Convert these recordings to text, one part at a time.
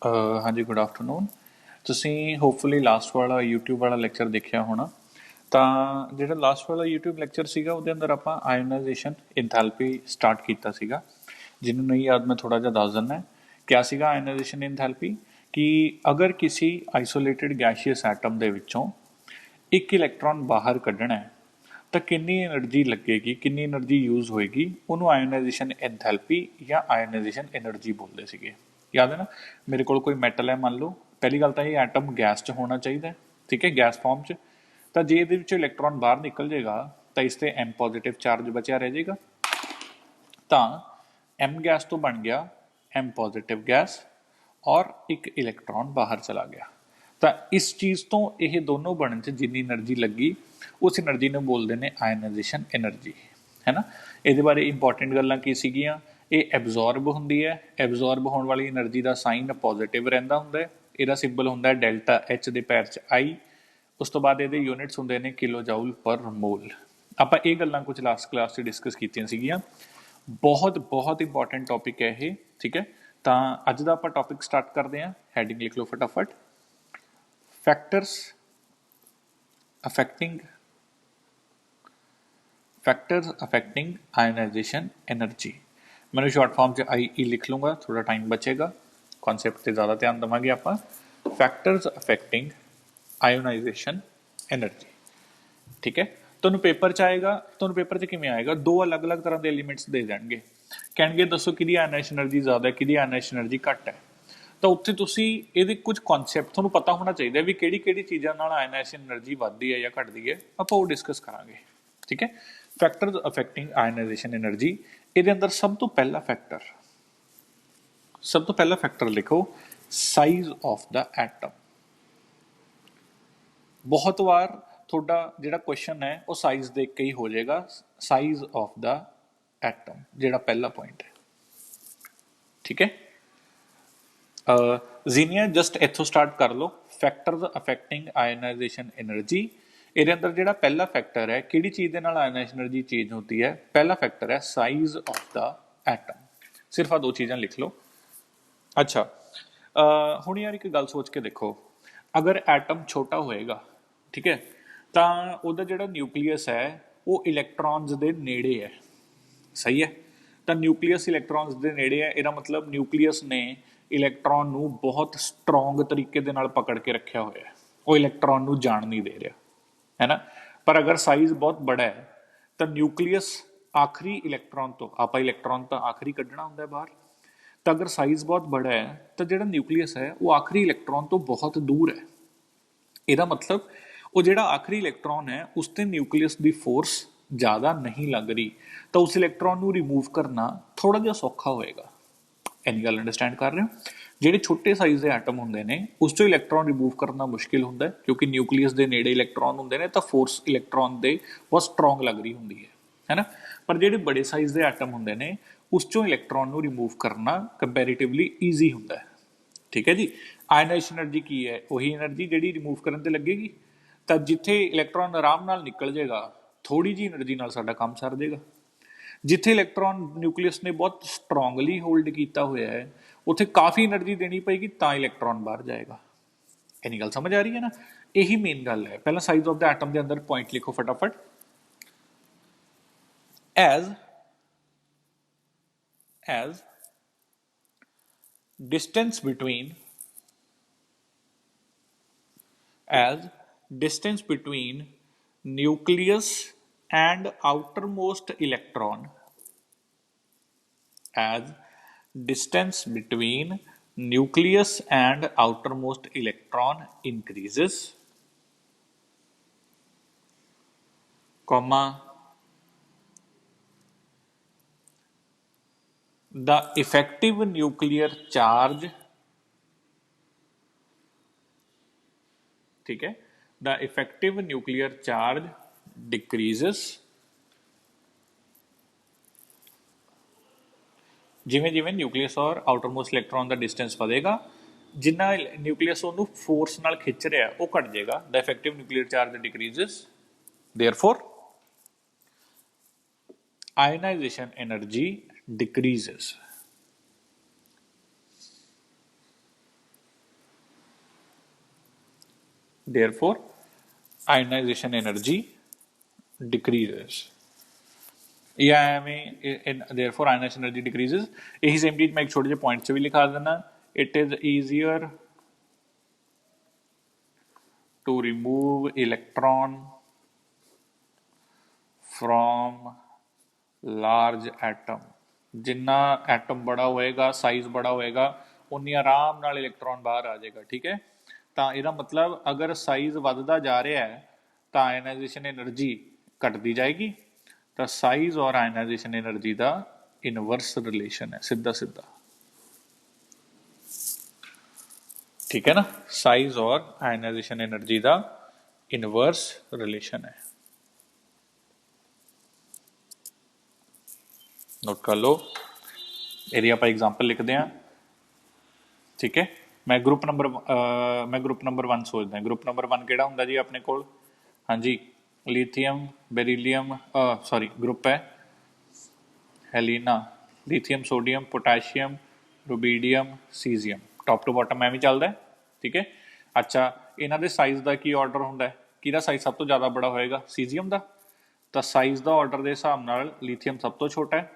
हाँ जी गुड आफ्टरਨੂਨ। ਤੁਸੀਂ hopefully last ਵਾਲਾ YouTube ਵਾਲਾ ਲੈਕਚਰ ਦੇਖਿਆ ਹੋਣਾ। ਤਾਂ ਜਿਹੜਾ ਲਾਸਟ ਵਾਲਾ YouTube ਲੈਕਚਰ ਸੀਗਾ ਉਹਦੇ ਅੰਦਰ ਆਪਾਂ ਆਇਓਨਾਈਜੇਸ਼ਨ ਇੰਥੈਲਪੀ ਸਟਾਰਟ ਕੀਤਾ ਸੀਗਾ। ਜਿਹਨੂੰ ਨਹੀਂ ਯਾਦ ਮੈਂ ਥੋੜਾ ਜਿਹਾ ਦੱਸ ਦਿੰਦਾ। ਕਿਆ ਸੀਗਾ ਆਇਓਨਾਈਜੇਸ਼ਨ ਇੰਥੈਲਪੀ? ਕਿ ਅਗਰ ਕਿਸੇ ਆਈਸੋਲੇਟਿਡ ਗੈਸ਼ੀਅਸ ਐਟਮ ਦੇ ਵਿੱਚੋਂ ਇੱਕ ਇਲੈਕਟ੍ਰੋਨ ਬਾਹਰ ਕੱਢਣਾ ਹੈ ਤਾਂ ਕਿੰਨੀ એનર્ਜੀ ਲੱਗੇਗੀ, ਕਿੰਨੀ એનર્ਜੀ ਯੂਜ਼ ਹੋਏਗੀ, ਉਹਨੂੰ ਆਇਓਨਾਈਜੇਸ਼ਨ ਐਂਥੈਲਪੀ ਜਾਂ ਆਇਓਨਾਈਜੇਸ਼ਨ એનર્ਜੀ ਬੋਲਦੇ ਸੀਗੇ। ਯਾਦ ਹੈ ਨਾ? ਮੇਰੇ ਕੋਲ ਕੋਈ ਮੈਟਲ ਹੈ, ਮੰਨ ਲਓ। ਪਹਿਲੀ ਗੱਲ ਤਾਂ ਇਹ ਐਟਮ ਗੈਸ 'ਚ ਹੋਣਾ ਚਾਹੀਦਾ, ਠੀਕ ਹੈ, ਗੈਸ ਫਾਰਮ 'ਚ। ਤਾਂ ਜੇ ਇਹਦੇ ਵਿੱਚੋਂ ਇਲੈਕਟ੍ਰੋਨ ਬਾਹਰ ਨਿਕਲ ਜਾਏਗਾ ਤਾਂ ਇਸ 'ਤੇ ਐਮ ਪੋਜ਼ੀਟਿਵ ਚਾਰਜ ਬਚਿਆ ਰਹਿ ਜਾਏਗਾ। ਤਾਂ ਐਮ ਗੈਸ ਤੋਂ ਬਣ ਗਿਆ ਐਮ ਪੋਜ਼ੀਟਿਵ ਗੈਸ ਔਰ ਇੱਕ ਇਲੈਕਟ੍ਰੋਨ ਬਾਹਰ ਚਲਾ ਗਿਆ। ਤਾਂ ਇਸ ਚੀਜ਼ ਤੋਂ ਇਹ ਦੋਨੋਂ ਬਣਨ 'ਚ ਜਿੰਨੀ એનર્ਜੀ ਲੱਗੀ ਉਸ એનર્ਜੀ ਨੂੰ ਬੋਲਦੇ ਨੇ ਆਇਓਨਾਈਜੇਸ਼ਨ એનર્ਜੀ, ਹੈ ਨਾ। ਇਹਦੇ ਬਾਰੇ ਇੰਪੋਰਟੈਂਟ ਗੱਲਾਂ ਕੀ ਸੀਗੀਆਂ? ਇਹ ਐਬਜ਼ੋਰਬ ਹੁੰਦੀ ਹੈ। ਐਬਜ਼ੋਰਬ ਹੋਣ ਵਾਲੀ એનર્ਜੀ ਦਾ ਸਾਈਨ ਪੋਜ਼ੀਟਿਵ ਰਹਿੰਦਾ ਹੁੰਦਾ ਹੈ। ਇਹਦਾ ਸਿੰਬਲ ਹੁੰਦਾ ਡੈਲਟਾ ਐਚ ਦੇ ਪੈਰ 'ਚ ਆਈ। ਉਸ ਤੋਂ ਬਾਅਦ ਇਹਦੇ ਯੂਨਿਟਸ ਹੁੰਦੇ ਨੇ ਕਿਲੋ ਜਾਊਲ ਪਰ ਮੋਲ। ਆਪਾਂ ਇਹ ਗੱਲਾਂ ਕੁਝ ਲਾਸਟ ਕਲਾਸ 'ਚ ਡਿਸਕਸ ਕੀਤੀਆਂ ਸੀਗੀਆਂ। ਬਹੁਤ ਬਹੁਤ ਇੰਪੋਰਟੈਂਟ ਟੌਪਿਕ ਹੈ ਇਹ, ਠੀਕ ਹੈ। ਤਾਂ ਅੱਜ ਦਾ ਆਪਾਂ ਟੌਪਿਕ ਸਟਾਰਟ ਕਰਦੇ ਹਾਂ। ਹੈਡਿੰਗ ਲਿਖ ਲਓ ਫਟਾਫਟ। Factors affecting ionisation energy. मैंने शॉर्ट फॉर्म च आई लिख लूँगा, थोड़ा टाइम बचेगा। कॉन्सैप्ट से ज़्यादा ध्यान देवांगे आप। फैक्टर्स अफेक्टिंग आयोनाइजेशन एनर्जी, ठीक है। ਤੁਹਾਨੂੰ पेपर 'ਚ ਆਏਗਾ, ਤੁਹਾਨੂੰ पेपर 'ਚ ਕਿਵੇਂ ਆਏਗਾ? ਦੋ ਅਲੱਗ-ਅਲੱਗ ਤਰ੍ਹਾਂ ਦੇ ਐਲੀਮੈਂਟਸ ਦੇ ਦੇਣਗੇ। ਕਹਿਣਗੇ ਦੱਸੋ ਕਿਹਦੀ ਆਇਓਨਾਈਜੇਸ਼ਨ એનર્ਜੀ ਜ਼ਿਆਦਾ ਹੈ, ਕਿਹਦੀ ਆਇਓਨਾਈਜੇਸ਼ਨ એનર્ਜੀ ਘੱਟ ਹੈ। ਤਾਂ ਉੱਥੇ ਤੁਸੀਂ ਇਹਦੇ ਕੁਝ ਕਨਸੈਪਟ ਤੁਹਾਨੂੰ ਪਤਾ ਹੋਣਾ ਚਾਹੀਦਾ ਵੀ ਕਿਹੜੀ ਚੀਜ਼ਾਂ ਨਾਲ ਆਇਓਨਾਈਜੇਸ਼ਨ એનર્ਜੀ ਵੱਧਦੀ ਹੈ ਜਾਂ ਘਟਦੀ ਹੈ। ਆਪਾਂ ਉਹ ਡਿਸਕਸ ਕਰਾਂਗੇ, ਠੀਕ ਹੈ। Factors affecting ionisation energy. ਇਹਦੇ ਅੰਦਰ ਸਭ ਤੋਂ ਪਹਿਲਾ ਫੈਕਟਰ ਲਿਖੋ ਸਾਈਜ਼ ਆਫ ਦਾ ਐਟਮ। ਬਹੁਤ ਵਾਰ ਤੁਹਾਡਾ ਜਿਹੜਾ ਕੁਐਸਚਨ ਹੈ ਉਹ ਸਾਈਜ਼ ਦੇਖ ਕੇ ਹੀ ਹੋ ਜਾਏਗਾ। ਸਾਈਜ਼ ਆਫ ਦਾ ਐਟਮ ਜਿਹੜਾ ਪਹਿਲਾ ਪੁਆਇੰਟ ਹੈ, ਠੀਕ ਹੈ। ਜ਼ੀਨੀਆ ਜਸਟ ਇੱਥੋਂ ਸਟਾਰਟ ਕਰ ਲਓ। Factors affecting ionisation energy. ਇਹਦੇ ਅੰਦਰ ਜਿਹੜਾ ਪਹਿਲਾ ਫੈਕਟਰ ਹੈ, ਕਿਹੜੀ ਚੀਜ਼ ਦੇ ਨਾਲ ਆਇਓਨਾਈਜੇਸ਼ਨ એનર્ਜੀ ਚੇਂਜ ਹੁੰਦੀ ਹੈ? ਪਹਿਲਾ ਫੈਕਟਰ ਹੈ ਸਾਈਜ਼ ਆਫ ਦਾ ਐਟਮ। ਸਿਰਫ ਆ ਦੋ ਚੀਜ਼ਾਂ ਲਿਖ ਲਓ। ਅੱਛਾ, ਹੁਣ ਯਾਰ ਇੱਕ ਗੱਲ ਸੋਚ ਕੇ ਦੇਖੋ। ਅਗਰ ਐਟਮ ਛੋਟਾ ਹੋਏਗਾ, ਠੀਕ ਹੈ, ਤਾਂ ਉਹਦਾ ਜਿਹੜਾ ਨਿਊਕਲੀਅਸ ਹੈ ਉਹ ਇਲੈਕਟ੍ਰੋਨਸ ਦੇ ਨੇੜੇ ਹੈ, ਸਹੀ ਹੈ। ਤਾਂ ਨਿਊਕਲੀਅਸ ਇਲੈਕਟ੍ਰੋਨਸ ਦੇ ਨੇੜੇ ਹੈ, ਇਹਦਾ ਮਤਲਬ ਨਿਊਕਲੀਅਸ ਨੇ ਇਲੈਕਟ੍ਰੋਨ ਨੂੰ ਬਹੁਤ ਸਟਰੋਂਗ ਤਰੀਕੇ ਦੇ ਨਾਲ ਪਕੜ ਕੇ ਰੱਖਿਆ ਹੋਇਆ। ਉਹ ਇਲੈਕਟ੍ਰੋਨ ਨੂੰ ਜਾਣ ਨਹੀਂ ਦੇ ਰਿਹਾ, ਹੈ ਨਾ। ਪਰ ਅਗਰ ਸਾਈਜ਼ ਬਹੁਤ ਬੜਾ ਹੈ ਤਾਂ ਨਿਊਕਲੀਅਸ ਆਖਰੀ ਇਲੈਕਟ੍ਰੋਨ ਤੋਂ, ਆਪਾਂ ਇਲੈਕਟ੍ਰੋਨ ਤਾਂ ਆਖਰੀ ਕੱਢਣਾ ਹੁੰਦਾ ਬਾਹਰ, ਤਾਂ ਅਗਰ ਸਾਈਜ਼ ਬਹੁਤ ਬੜਾ ਹੈ ਤਾਂ ਜਿਹੜਾ ਨਿਊਕਲੀਅਸ ਹੈ ਉਹ ਆਖਰੀ ਇਲੈਕਟ੍ਰੋਨ ਤੋਂ ਬਹੁਤ ਦੂਰ ਹੈ। ਇਹਦਾ ਮਤਲਬ ਉਹ ਜਿਹੜਾ ਆਖਰੀ ਇਲੈਕਟ੍ਰੋਨ ਹੈ ਉਸ 'ਤੇ ਨਿਊਕਲੀਅਸ ਦੀ ਫੋਰਸ ਜ਼ਿਆਦਾ ਨਹੀਂ ਲੱਗ ਰਹੀ, ਤਾਂ ਉਸ ਇਲੈਕਟ੍ਰੋਨ ਨੂੰ ਰਿਮੂਵ ਕਰਨਾ ਥੋੜ੍ਹਾ ਜਿਹਾ ਸੌਖਾ ਹੋਏਗਾ। ਇੰਨੀ ਗੱਲ ਅੰਡਰਸਟੈਂਡ ਕਰ ਰਹੇ ਹੋ? ਜਿਹੜੇ ਛੋਟੇ ਸਾਈਜ਼ ਦੇ ਐਟਮ ਹੁੰਦੇ ਨੇ ਉਸ 'ਚੋਂ ਇਲੈਕਟ੍ਰੋਨ ਰਿਮੂਵ ਕਰਨਾ ਮੁਸ਼ਕਿਲ ਹੁੰਦਾ, ਕਿਉਂਕਿ ਨਿਊਕਲੀਅਸ ਦੇ ਨੇੜੇ ਇਲੈਕਟ੍ਰੋਨ ਹੁੰਦੇ ਨੇ ਤਾਂ ਫੋਰਸ ਇਲੈਕਟ੍ਰੋਨ ਦੇ ਬਹੁਤ ਸਟਰੋਂਗ ਲੱਗ ਰਹੀ ਹੁੰਦੀ ਹੈ ਨਾ। ਪਰ ਜਿਹੜੇ ਬੜੇ ਸਾਈਜ਼ ਦੇ ਐਟਮ ਹੁੰਦੇ ਨੇ ਉਸ 'ਚੋਂ ਇਲੈਕਟ੍ਰੋਨ ਨੂੰ ਰਿਮੂਵ ਕਰਨਾ ਕੰਪੈਰੀਟਿਵਲੀ ਈਜ਼ੀ ਹੁੰਦਾ ਹੈ, ਠੀਕ ਹੈ ਜੀ। ਆਇਓਨਾਈਜੇਸ਼ਨ એનર્ਜੀ ਕੀ ਹੈ? ਉਹੀ એનર્ਜੀ ਜਿਹੜੀ ਰਿਮੂਵ ਕਰਨ 'ਤੇ ਲੱਗੇਗੀ। ਤਾਂ ਜਿੱਥੇ ਇਲੈਕਟ੍ਰੋਨ ਆਰਾਮ ਨਾਲ ਨਿਕਲ ਜਾਏਗਾ, ਥੋੜ੍ਹੀ ਜਿਹੀ એનર્ਜੀ ਨਾਲ ਸਾਡਾ ਕੰਮ ਸਰ ਜਾਏਗਾ। ਜਿੱਥੇ ਇਲੈਕਟ੍ਰੋਨ ਨਿਊਕਲੀਅਸ ਨੇ ਬਹੁਤ ਸਟਰੋਂਗਲੀ ਹੋਲਡ ਕੀਤਾ ਹੋਇਆ ਹੈ ਉੱਥੇ ਕਾਫੀ એનર્ਜੀ ਦੇਣੀ ਪਏਗੀ ਤਾਂ ਇਲੈਕਟ੍ਰੋਨ ਬਾਹਰ ਜਾਏਗਾ। ਇੰਨੀ ਗੱਲ ਸਮਝ ਆ ਰਹੀ ਹੈ ਨਾ? ਇਹੀ ਮੇਨ ਗੱਲ ਹੈ। ਪਹਿਲਾਂ ਸਾਈਜ਼ ਆਫ ਦਾ ਐਟਮ ਦੇ ਅੰਦਰ ਪੁਆਇੰਟ ਲਿਖੋ ਫਟਾਫਟ। As distance between nucleus and outermost electron, as distance between nucleus and outermost electron increases, comma, the effective nuclear charge, ठीक है, the effective nuclear charge decreases ਜਿਵੇਂ ਜਿਵੇਂ ਨਿਊਕਲੀਅਸ ਔਰ ਆਊਟਰਮੋਸਟ electron ਦਾ distance ਵਧੇਗਾ, ਜਿੰਨਾ ਨਿਊਕਲੀਅਸ ਉਹਨੂੰ ਫੋਰਸ ਨਾਲ ਖਿੱਚ ਰਿਹਾ ਉਹ ਘਟ ਜਾਏਗਾ। The effective nuclear charge decreases, therefore ionization energy decreases. therefore ionization energy decreases या एवें therefore ionization energy decreases यही सेम चीज मैं एक छोटे जे पॉइंट से भी लिखा देना it is easier to remove electron from large atom Jinnah atom बड़ा होएगा साइज बड़ा होएगा उन्नी आराम नाल इलेक्ट्रॉन बाहर आ जाएगा ठीक है ਤਾਂ ਇਹਦਾ ਮਤਲਬ ਅਗਰ ਸਾਈਜ਼ ਵੱਧਦਾ ਜਾ ਰਿਹਾ ਹੈ ਤਾਂ ਆਇਨਾਈਜੇਸ਼ਨ એનર્ਜੀ ਘਟਦੀ ਜਾਏਗੀ ਤਾਂ ਸਾਈਜ਼ ਔਰ ਆਇਨਾਈਜੇਸ਼ਨ એનર્ਜੀ ਦਾ ਇਨਵਰਸ ਰਿਲੇਸ਼ਨ ਹੈ ਸਿੱਧਾ ਸਿੱਧਾ ठीक है ना साइज और आयनाइजेशन एनर्जी का इनवर्स रिलेशन है नोट कर लो यदि आप एग्जांपल लिखते हैं ठीक है मैं ग्रुप नंबर 1 सोचता हूं ग्रुप नंबर 1 केड़ा हुंदा जी अपने कोल हाँ जी लिथियम बेरिलियम सॉरी ग्रुप है हेलिना lithium sodium potassium rubidium caesium top to bottom में भी चलता है ठीक है अच्छा इन्हों के साइज का की ऑर्डर होंगे कि साइज सब तो ज़्यादा बड़ा होएगा सीजियम का तो साइज का ऑर्डर के हिसाब नाल लिथियम सब तो छोटा है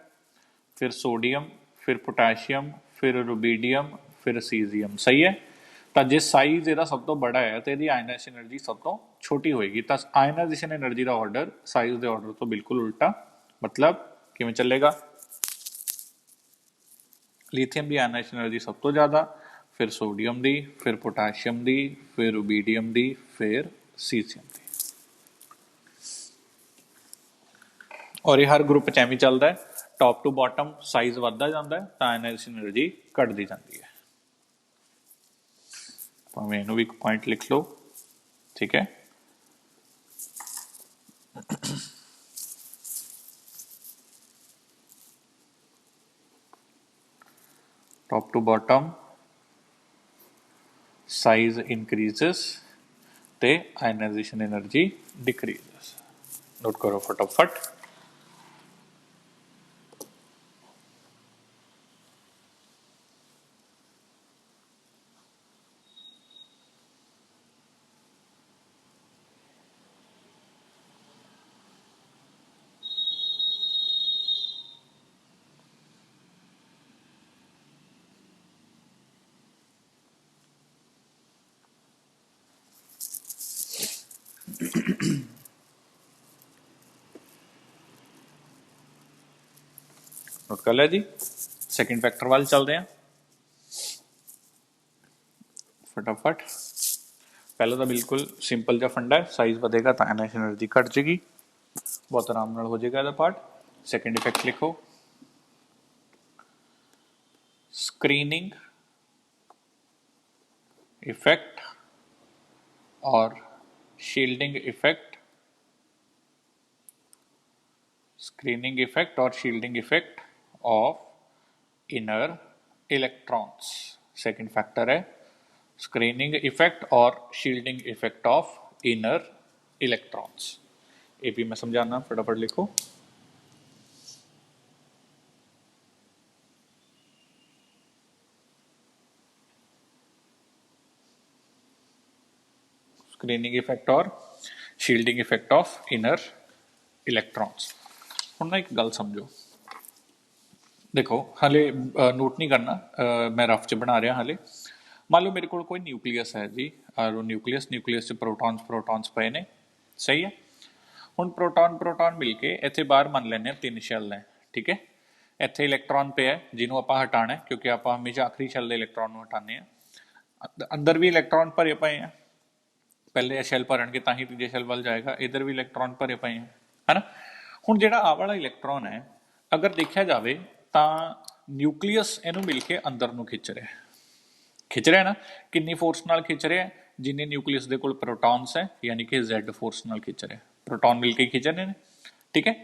फिर सोडियम फिर पोटेशियम फिर रुबीडियम फिर सीजियम सही है तो जे साइज इसका सब तो बड़ा है तो यदि आयनाइजेशन एनर्जी सब तो छोटी होएगी तो आयनाइजेशन एनर्जी का ऑर्डर साइज के ऑर्डर तो बिल्कुल उल्टा मतलब किवें चलेगा लिथियम की आयनाइजेशन एनर्जी सब तो ज़्यादा फिर सोडियम की फिर पोटेशियम की फिर रुबीडियम की फिर सीजियम की और ये हर ग्रुप एवं चलता है टॉप टू बॉटम साइज बढ़ता जाता है तो आयनाइजेशन एनर्जी घटती जाती है भावें इनू भी पॉइंट लिख लो ठीक है top to bottom size increases the ionization energy decreases note करो फटाफट नोट कर लिया जी सेकंड फैक्टर वाल चलते हैं फटाफट पहला तो बिल्कुल सिंपल जा फंडा है साइज बढ़ेगा तो आयनाइजेशन एनर्जी घट जाएगी बहुत आराम नाल हो जाएगा ਇਹਦਾ पार्ट सेकंड इफेक्ट लिखो स्क्रीनिंग इफेक्ट और शील्डिंग इफेक्ट स्क्रीनिंग इफेक्ट और shielding effect of inner electrons second factor है स्क्रीनिंग इफेक्ट और shielding effect of inner electrons ये भी मैं समझाना फटाफट लिखो स्क्रीनिंग इफेक्ट और shielding effect of inner electrons हुण ना एक गल समझो देखो हाले नोट नहीं करना मैं रफ च बना रहा हाले मान लो मेरे को कोई न्यूक्लीयस है जी और न्यूक्लीयस च प्रोटॉन्स पे ने सही है हुण प्रोटॉन मिल के इत्थे बाहर मान लैने 3 शैल हैं ठीक है इत्थे इलैक्ट्रॉन पे है जिन्हों आपां हटाना है क्योंकि आप हमेशा आखिरी शैल के इलैक्ट्रॉन हटाने हैं अंदर भी इलैक्ट्रॉन भरे पे हैं पहले शैल भरनगे तां ही तीजे शैल वाल जाएगा इधर भी इलैक्ट्रॉन भरे पे हैं है ना हुण जिहड़ा आ वाला इलैक्ट्रॉन है अगर देखा जाए तो न्यूक्लीयस इनू मिल के अंदर नू खिंच रहा है ना कितनी फोर्स नाल खिंच रहा है जिन्ने न्यूक्लीयस दे कोल प्रोटॉन्स है यानी कि Z फोर्स नाल खिंच रहा है प्रोटॉन मिल के खिंच रहे हैं ठीक है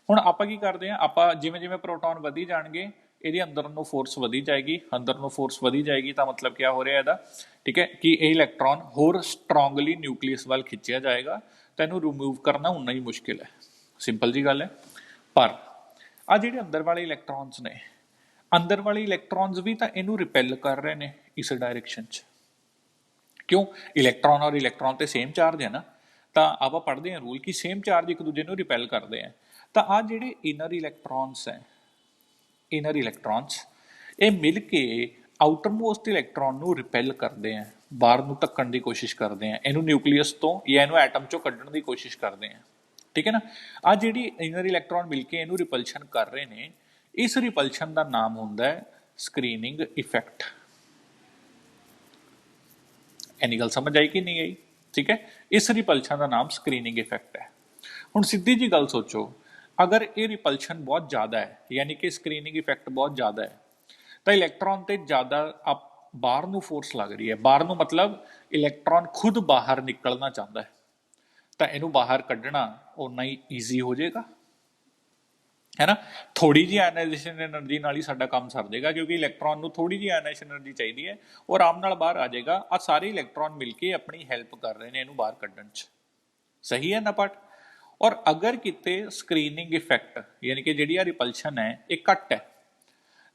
हुण आपां की करदे हां आपां जिवें जिवें प्रोटॉन वधी जाणगे ਇਹਦੀ अंदर ਨੂੰ फोर्स ਵਧੀ जाएगी अंदर ਨੂੰ फोर्स ਵਧੀ जाएगी तो मतलब क्या हो रहा है ਇਹਦਾ ठीक है कि ਇਹ इलैक्ट्रॉन होर स्ट्रोंगली न्यूक्लीयस वाल खिंचिया जाएगा तो ਇਹਨੂੰ रिमूव करना उन्ना ही मुश्किल है सिंपल जी गल है पर आ ਜਿਹੜੇ अंदर वाले इलैक्ट्रॉन्स ने अंदर वाले इलैक्ट्रॉन्स भी तो इनू रिपेल कर रहे हैं इस डायरेक्शन च क्यों? इलैक्ट्रॉन और इलैक्ट्रॉन तो सेम चार्ज है ना, तो आप पढ़ते हैं रूल कि सेम चार्ज एक दूजे को रिपैल करते हैं। तो आ ਜਿਹੜੇ इनर इलैक्ट्रॉन्स है, इनर इलैक्ट्रॉन्स ये मिल के आउटरमोस्ट इलैक्ट्रॉन ਨੂੰ रिपैल करते हैं, बाहर ਨੂੰ ਧੱਕਣ ਦੀ कोशिश करते हैं, ਇਹਨੂੰ ਨਿਊਕਲੀਅਸ ਤੋਂ ਜਾਂ ਇਹਨੂੰ ਐਟਮ ਚੋਂ ਕੱਢਣ ਦੀ कोशिश करते हैं। ठीक है ना। आ ਜਿਹੜੀ इनर इलैक्ट्रॉन मिल के ਇਹਨੂੰ रिपल्शन कर रहे हैं, इस रिपल्शन का नाम होता है स्क्रीनिंग इफेक्ट। इन्नी गल समझ आई कि नहीं आई? ठीक है, इस रिपल्शन का नाम स्क्रीनिंग इफेक्ट है। हुण सीधी जी गल सोचो, अगर ये रिपल्शन बहुत ज़्यादा है, यानी कि स्क्रीनिंग इफेक्ट बहुत ज़्यादा है, तो इलैक्ट्रॉन ते ज़्यादा आप बाहर नूं फोर्स लग रही है। बाहर नूं मतलब इलैक्ट्रॉन खुद बाहर निकलना चाहता है, तो इनू बाहर कढ़ना उन्ना ही ईजी हो जाएगा, है ना। थोड़ी जी आयनाइजेशन एनर्जी नाल ही साडा काम सर जाएगा, क्योंकि इलैक्ट्रॉन नूं थोड़ी जी आयनाइजेशन एनर्जी चाहिए है और आराम नाल बाहर आ जाएगा। आ सारे इलैक्ट्रॉन मिलके अपनी हेल्प कर रहे हैं इनू बाहर कढ़न च। सही है ना पार्ट? और अगर किते स्क्रीनिंग इफेक्ट यानी कि जिहड़ी रिपल्शन है ये घट है,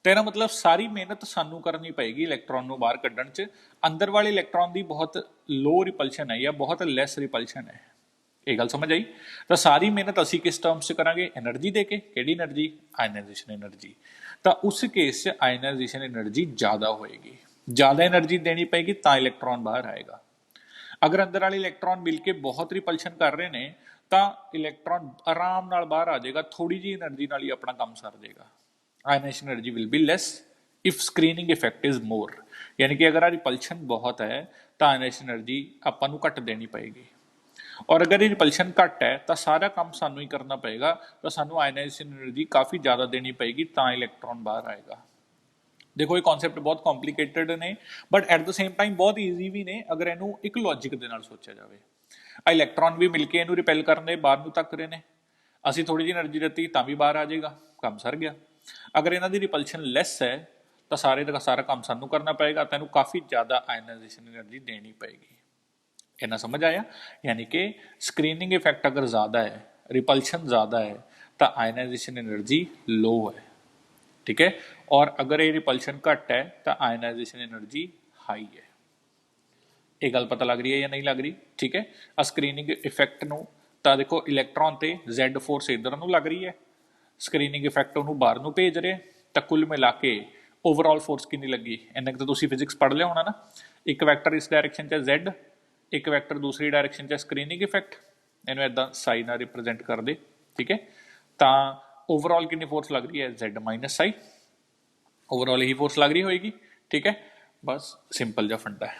तो इसका मतलब सारी मेहनत सानू करनी पएगी इलैक्ट्रॉन नूं बाहर कढ़न च। अंदर वाले इलैक्ट्रॉन की बहुत लो रिपल्शन है या बहुत लैस रिपल्शन है, ये गल समझ आई। तो सारी मेहनत असी किस टर्म्स से करांगे? एनर्जी दे के। किहड़ी एनर्जी? Ionisation energy. तो उस केस से आयनाइजेशन एनर्जी ज़्यादा होएगी, ज़्यादा एनर्जी देनी पएगी तो इलैक्ट्रॉन बाहर आएगा। अगर अंदर वाले इलैक्ट्रॉन मिलके बहुत रिपल्शन कर रहे हैं तो इलैक्ट्रॉन आराम नाल बाहर आ जाएगा, थोड़ी जी एनर्जी नाल ही अपना काम सर जाएगा। Ionisation energy will be less if screening effect is more, यानी कि अगर रिपल्शन बहुत है तो आयनाइजेशन एनर्जी आपां नूं घट देनी पएगी। और अगर ये रिपल्शन घट है तो सारा काम सानू ही करना पएगा, तो सानू आयनाइजेशन एनर्जी काफ़ी ज़्यादा देनी पएगी तो इलैक्ट्रॉन बाहर आएगा। देखो ये कॉन्सैप्ट बहुत कॉम्प्लीकेटेड ने, but at the same time बहुत ईजी भी ने अगर इनू एक लॉजिक दे नाल सोचा जाए। आ इलैक्ट्रॉन भी मिलके इनू रिपैल करने बाहर नूं तक रहे हैं, असी थोड़ी जी एनर्जी दित्ती तां भी बाहर आ जाएगा, काम सर गया। अगर इन्हां दी रिपल्शन लैस है तो सारे का सारा काम सानू करना पएगा, तो इनू काफ़ी ज़्यादा आयनाइजेशन एनर्जी देनी पएगी। इतना समझ आया? यानी कि स्क्रीनिंग इफेक्ट अगर ज़्यादा है, रिपल्शन ज़्यादा है, तो आयनाइजेशन एनर्जी लो है। ठीक है, और अगर ये रिपल्शन घट है तो आयनाइजेशन एनर्जी हाई है। ये गल पता लग रही है या नहीं लग रही? ठीक है, आ स्क्रीनिंग इफेक्ट नूं तो देखो इलैक्ट्रॉन ते Z फोर्स इधर नूं लग रही है, स्क्रीनिंग इफेक्ट उन्होंने बाहर नूं भेज रहे, तो कुल मिला के ओवरऑल फोर्स कितनी लगी? इन्ना तो तुसीं फिजिक्स पढ़ लिया होना ना। एक वैक्टर इस डायरेक्शन च Z, एक वैक्टर दूसरी डायरेक्शन च स्क्रीनिंग इफेक्ट, इन्हू इदा साई नाल रिप्रजेंट कर दे। ठीक है, तो ओवरऑल कितनी फोर्स लग रही है? Z माइनस साई, ओवरऑल यही फोर्स लग रही होएगी। ठीक है, बस सिंपल जा फंडा है।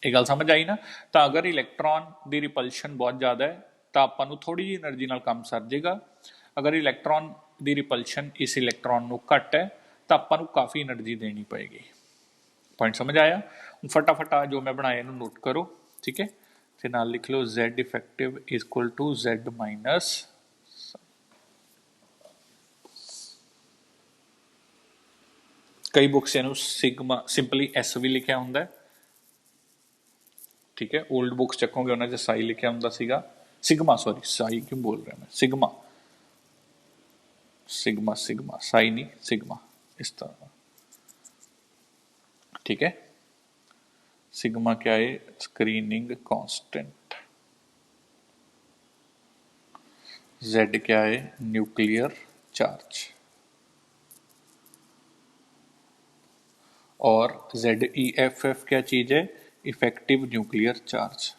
ये गल समझ आई ना। तो अगर इलैक्ट्रॉन की रिपल्शन बहुत ज़्यादा है तो आपां थोड़ी जी एनर्जी नाल काम सर जाएगा। अगर इलैक्ट्रॉन की रिपल्शन इस इलैक्ट्रॉन नूं घट है तो आपां काफ़ी एनर्जी देनी पएगी। पॉइंट समझ आया? फटाफट आ जो मैं बनाया इनू नोट करो। ठीक है, फिर नाल लिख लो Z effective equal to Z minus, कई बुक्स इनू सिग्मा सिंपली S भी लिखा होंगे। ठीक है, ओल्ड बुक्स चकोगे उन्होंने साई लिखा होंगे सीगा, सिग्मा, सॉरी साई क्यों बोल रहा मैं, सिग्मा सिग्मा सिग्मा, साई नहीं सिग्मा, इस तरह। ठीक है, सिग्मा क्या है? Screening constant. Z क्या है? Nuclear charge. और ZeFF क्या चीज है? Effective nuclear charge.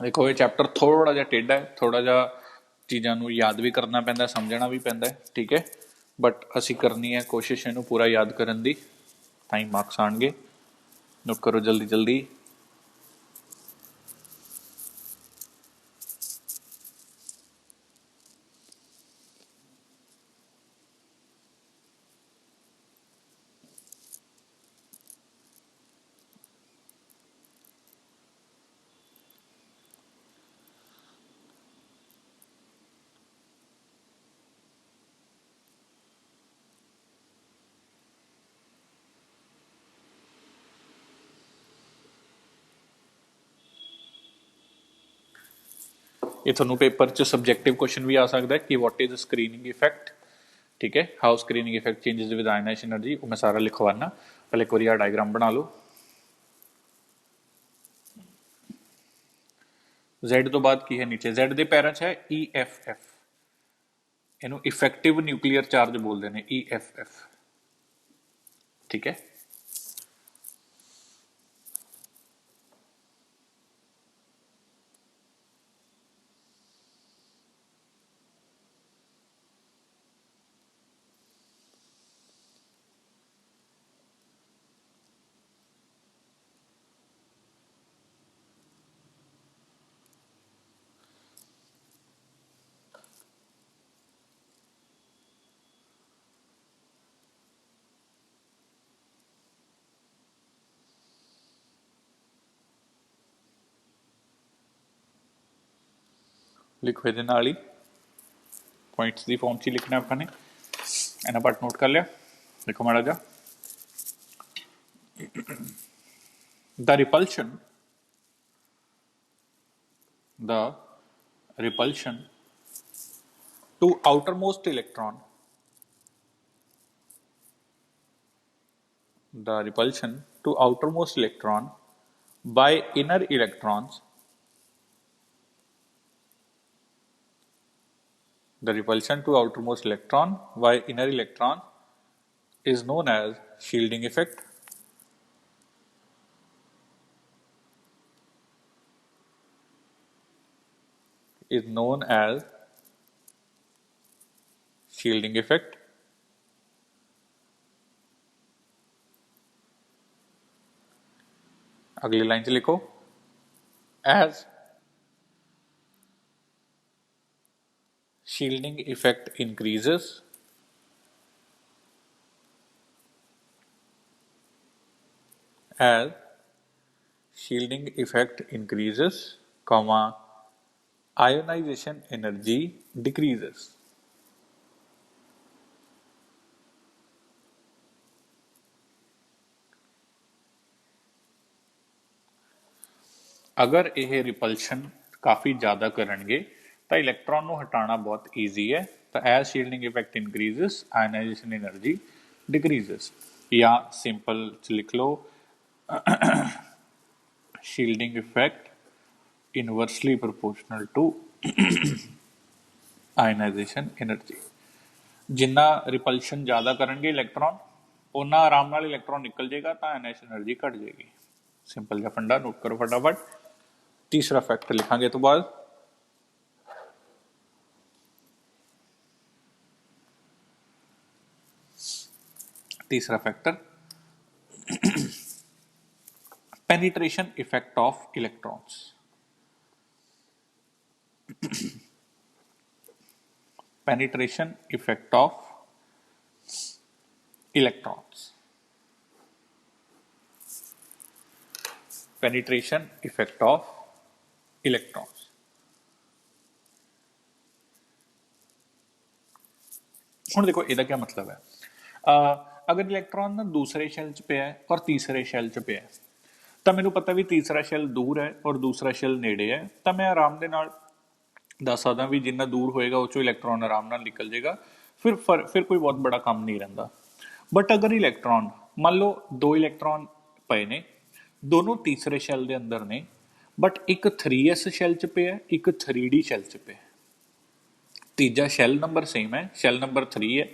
देखो ये चैप्टर थोड़ा जा टेढ़ा है, थोड़ा जा चीज़ों को याद भी करना पैंदा, समझना भी पैंदा है। ठीक है, बट असी करनी है कोशिश इनू पूरा याद करन दी, ताई मार्क्स आएंगे। नोट करो जल्दी जल्दी। ये थोनों पेपर च सबजैक्टिव क्वेश्चन भी आ सकता है कि वॉट इज स्क्रीनिंग इफेक्ट। ठीक है। How screening effect changes with ionization energy, वो मैं सारा लिखवाना, पहले एक बार डायग्राम बना लो। Z तो बाद की है नीचे, Z ਦੇ ਪੈਰਾਂ 'ਚ ਹੈ EFF, ਇਹਨੂੰ ਇਫੈਕਟਿਵ ਨਿਊਕਲੀਅਰ ਚਾਰਜ ਬੋਲਦੇ ਨੇ EFF, ठीक है। लिखो ये नाल ही पॉइंट्स की फॉर्म च लिखना अपने, इन्हें पार्ट नोट कर लिया। देखो माड़ा जा, the repulsion to outermost electron, the repulsion to outermost electron by inner electrons, the repulsion to outermost electron by inner electron is known as shielding effect, is known as shielding effect। अगली line से लिखो, as shielding effect increases, as shielding effect increases, comma, ionization energy decreases। अगर यह repulsion काफ़ी ज़्यादा करनगे तो electron को हटाना बहुत ईजी है। तो as shielding effect increases ionization energy decreases, या सिंपल लिख लो shielding effect inversely proportional to ionization energy. जिन्ना रिपल्शन ज़्यादा करनगे इलैक्ट्रॉन, उन्ना आराम नाल इलैक्ट्रॉन निकल जाएगा, तो आयनाइजेशन एनर्जी घट जाएगी। सिंपल जा फंडा नोट करो फटाफट। तीसरा फैक्टर लिखांगे तो बाद, तीसरा factor penetration effect of electrons. Penetration effect of electrons, penetration effect of electrons. हुण देखो ਇਹਦਾ क्या मतलब है, अगर इलैक्ट्रॉन ना दूसरे शैल च पिया है और तीसरे शैल च पिया है, तो मैनू पता भी तीसरा शैल दूर है और दूसरा शैल नेड़े है, तो मैं आराम दे नाल दस सकदा भी जिन्ना दूर होएगा उस चों इलैक्ट्रॉन आराम नाल निकल जाएगा, फिर कोई बहुत बड़ा काम नहीं रहिंदा। बट अगर इलैक्ट्रॉन मान लो दो इलैक्ट्रॉन पए ने, दोनों तीसरे शैल दे अंदर ने, बट एक 3s शैल च पिया, एक 3d शैल च पिया, तीजा शैल नंबर सेम है, शैल नंबर 3 है,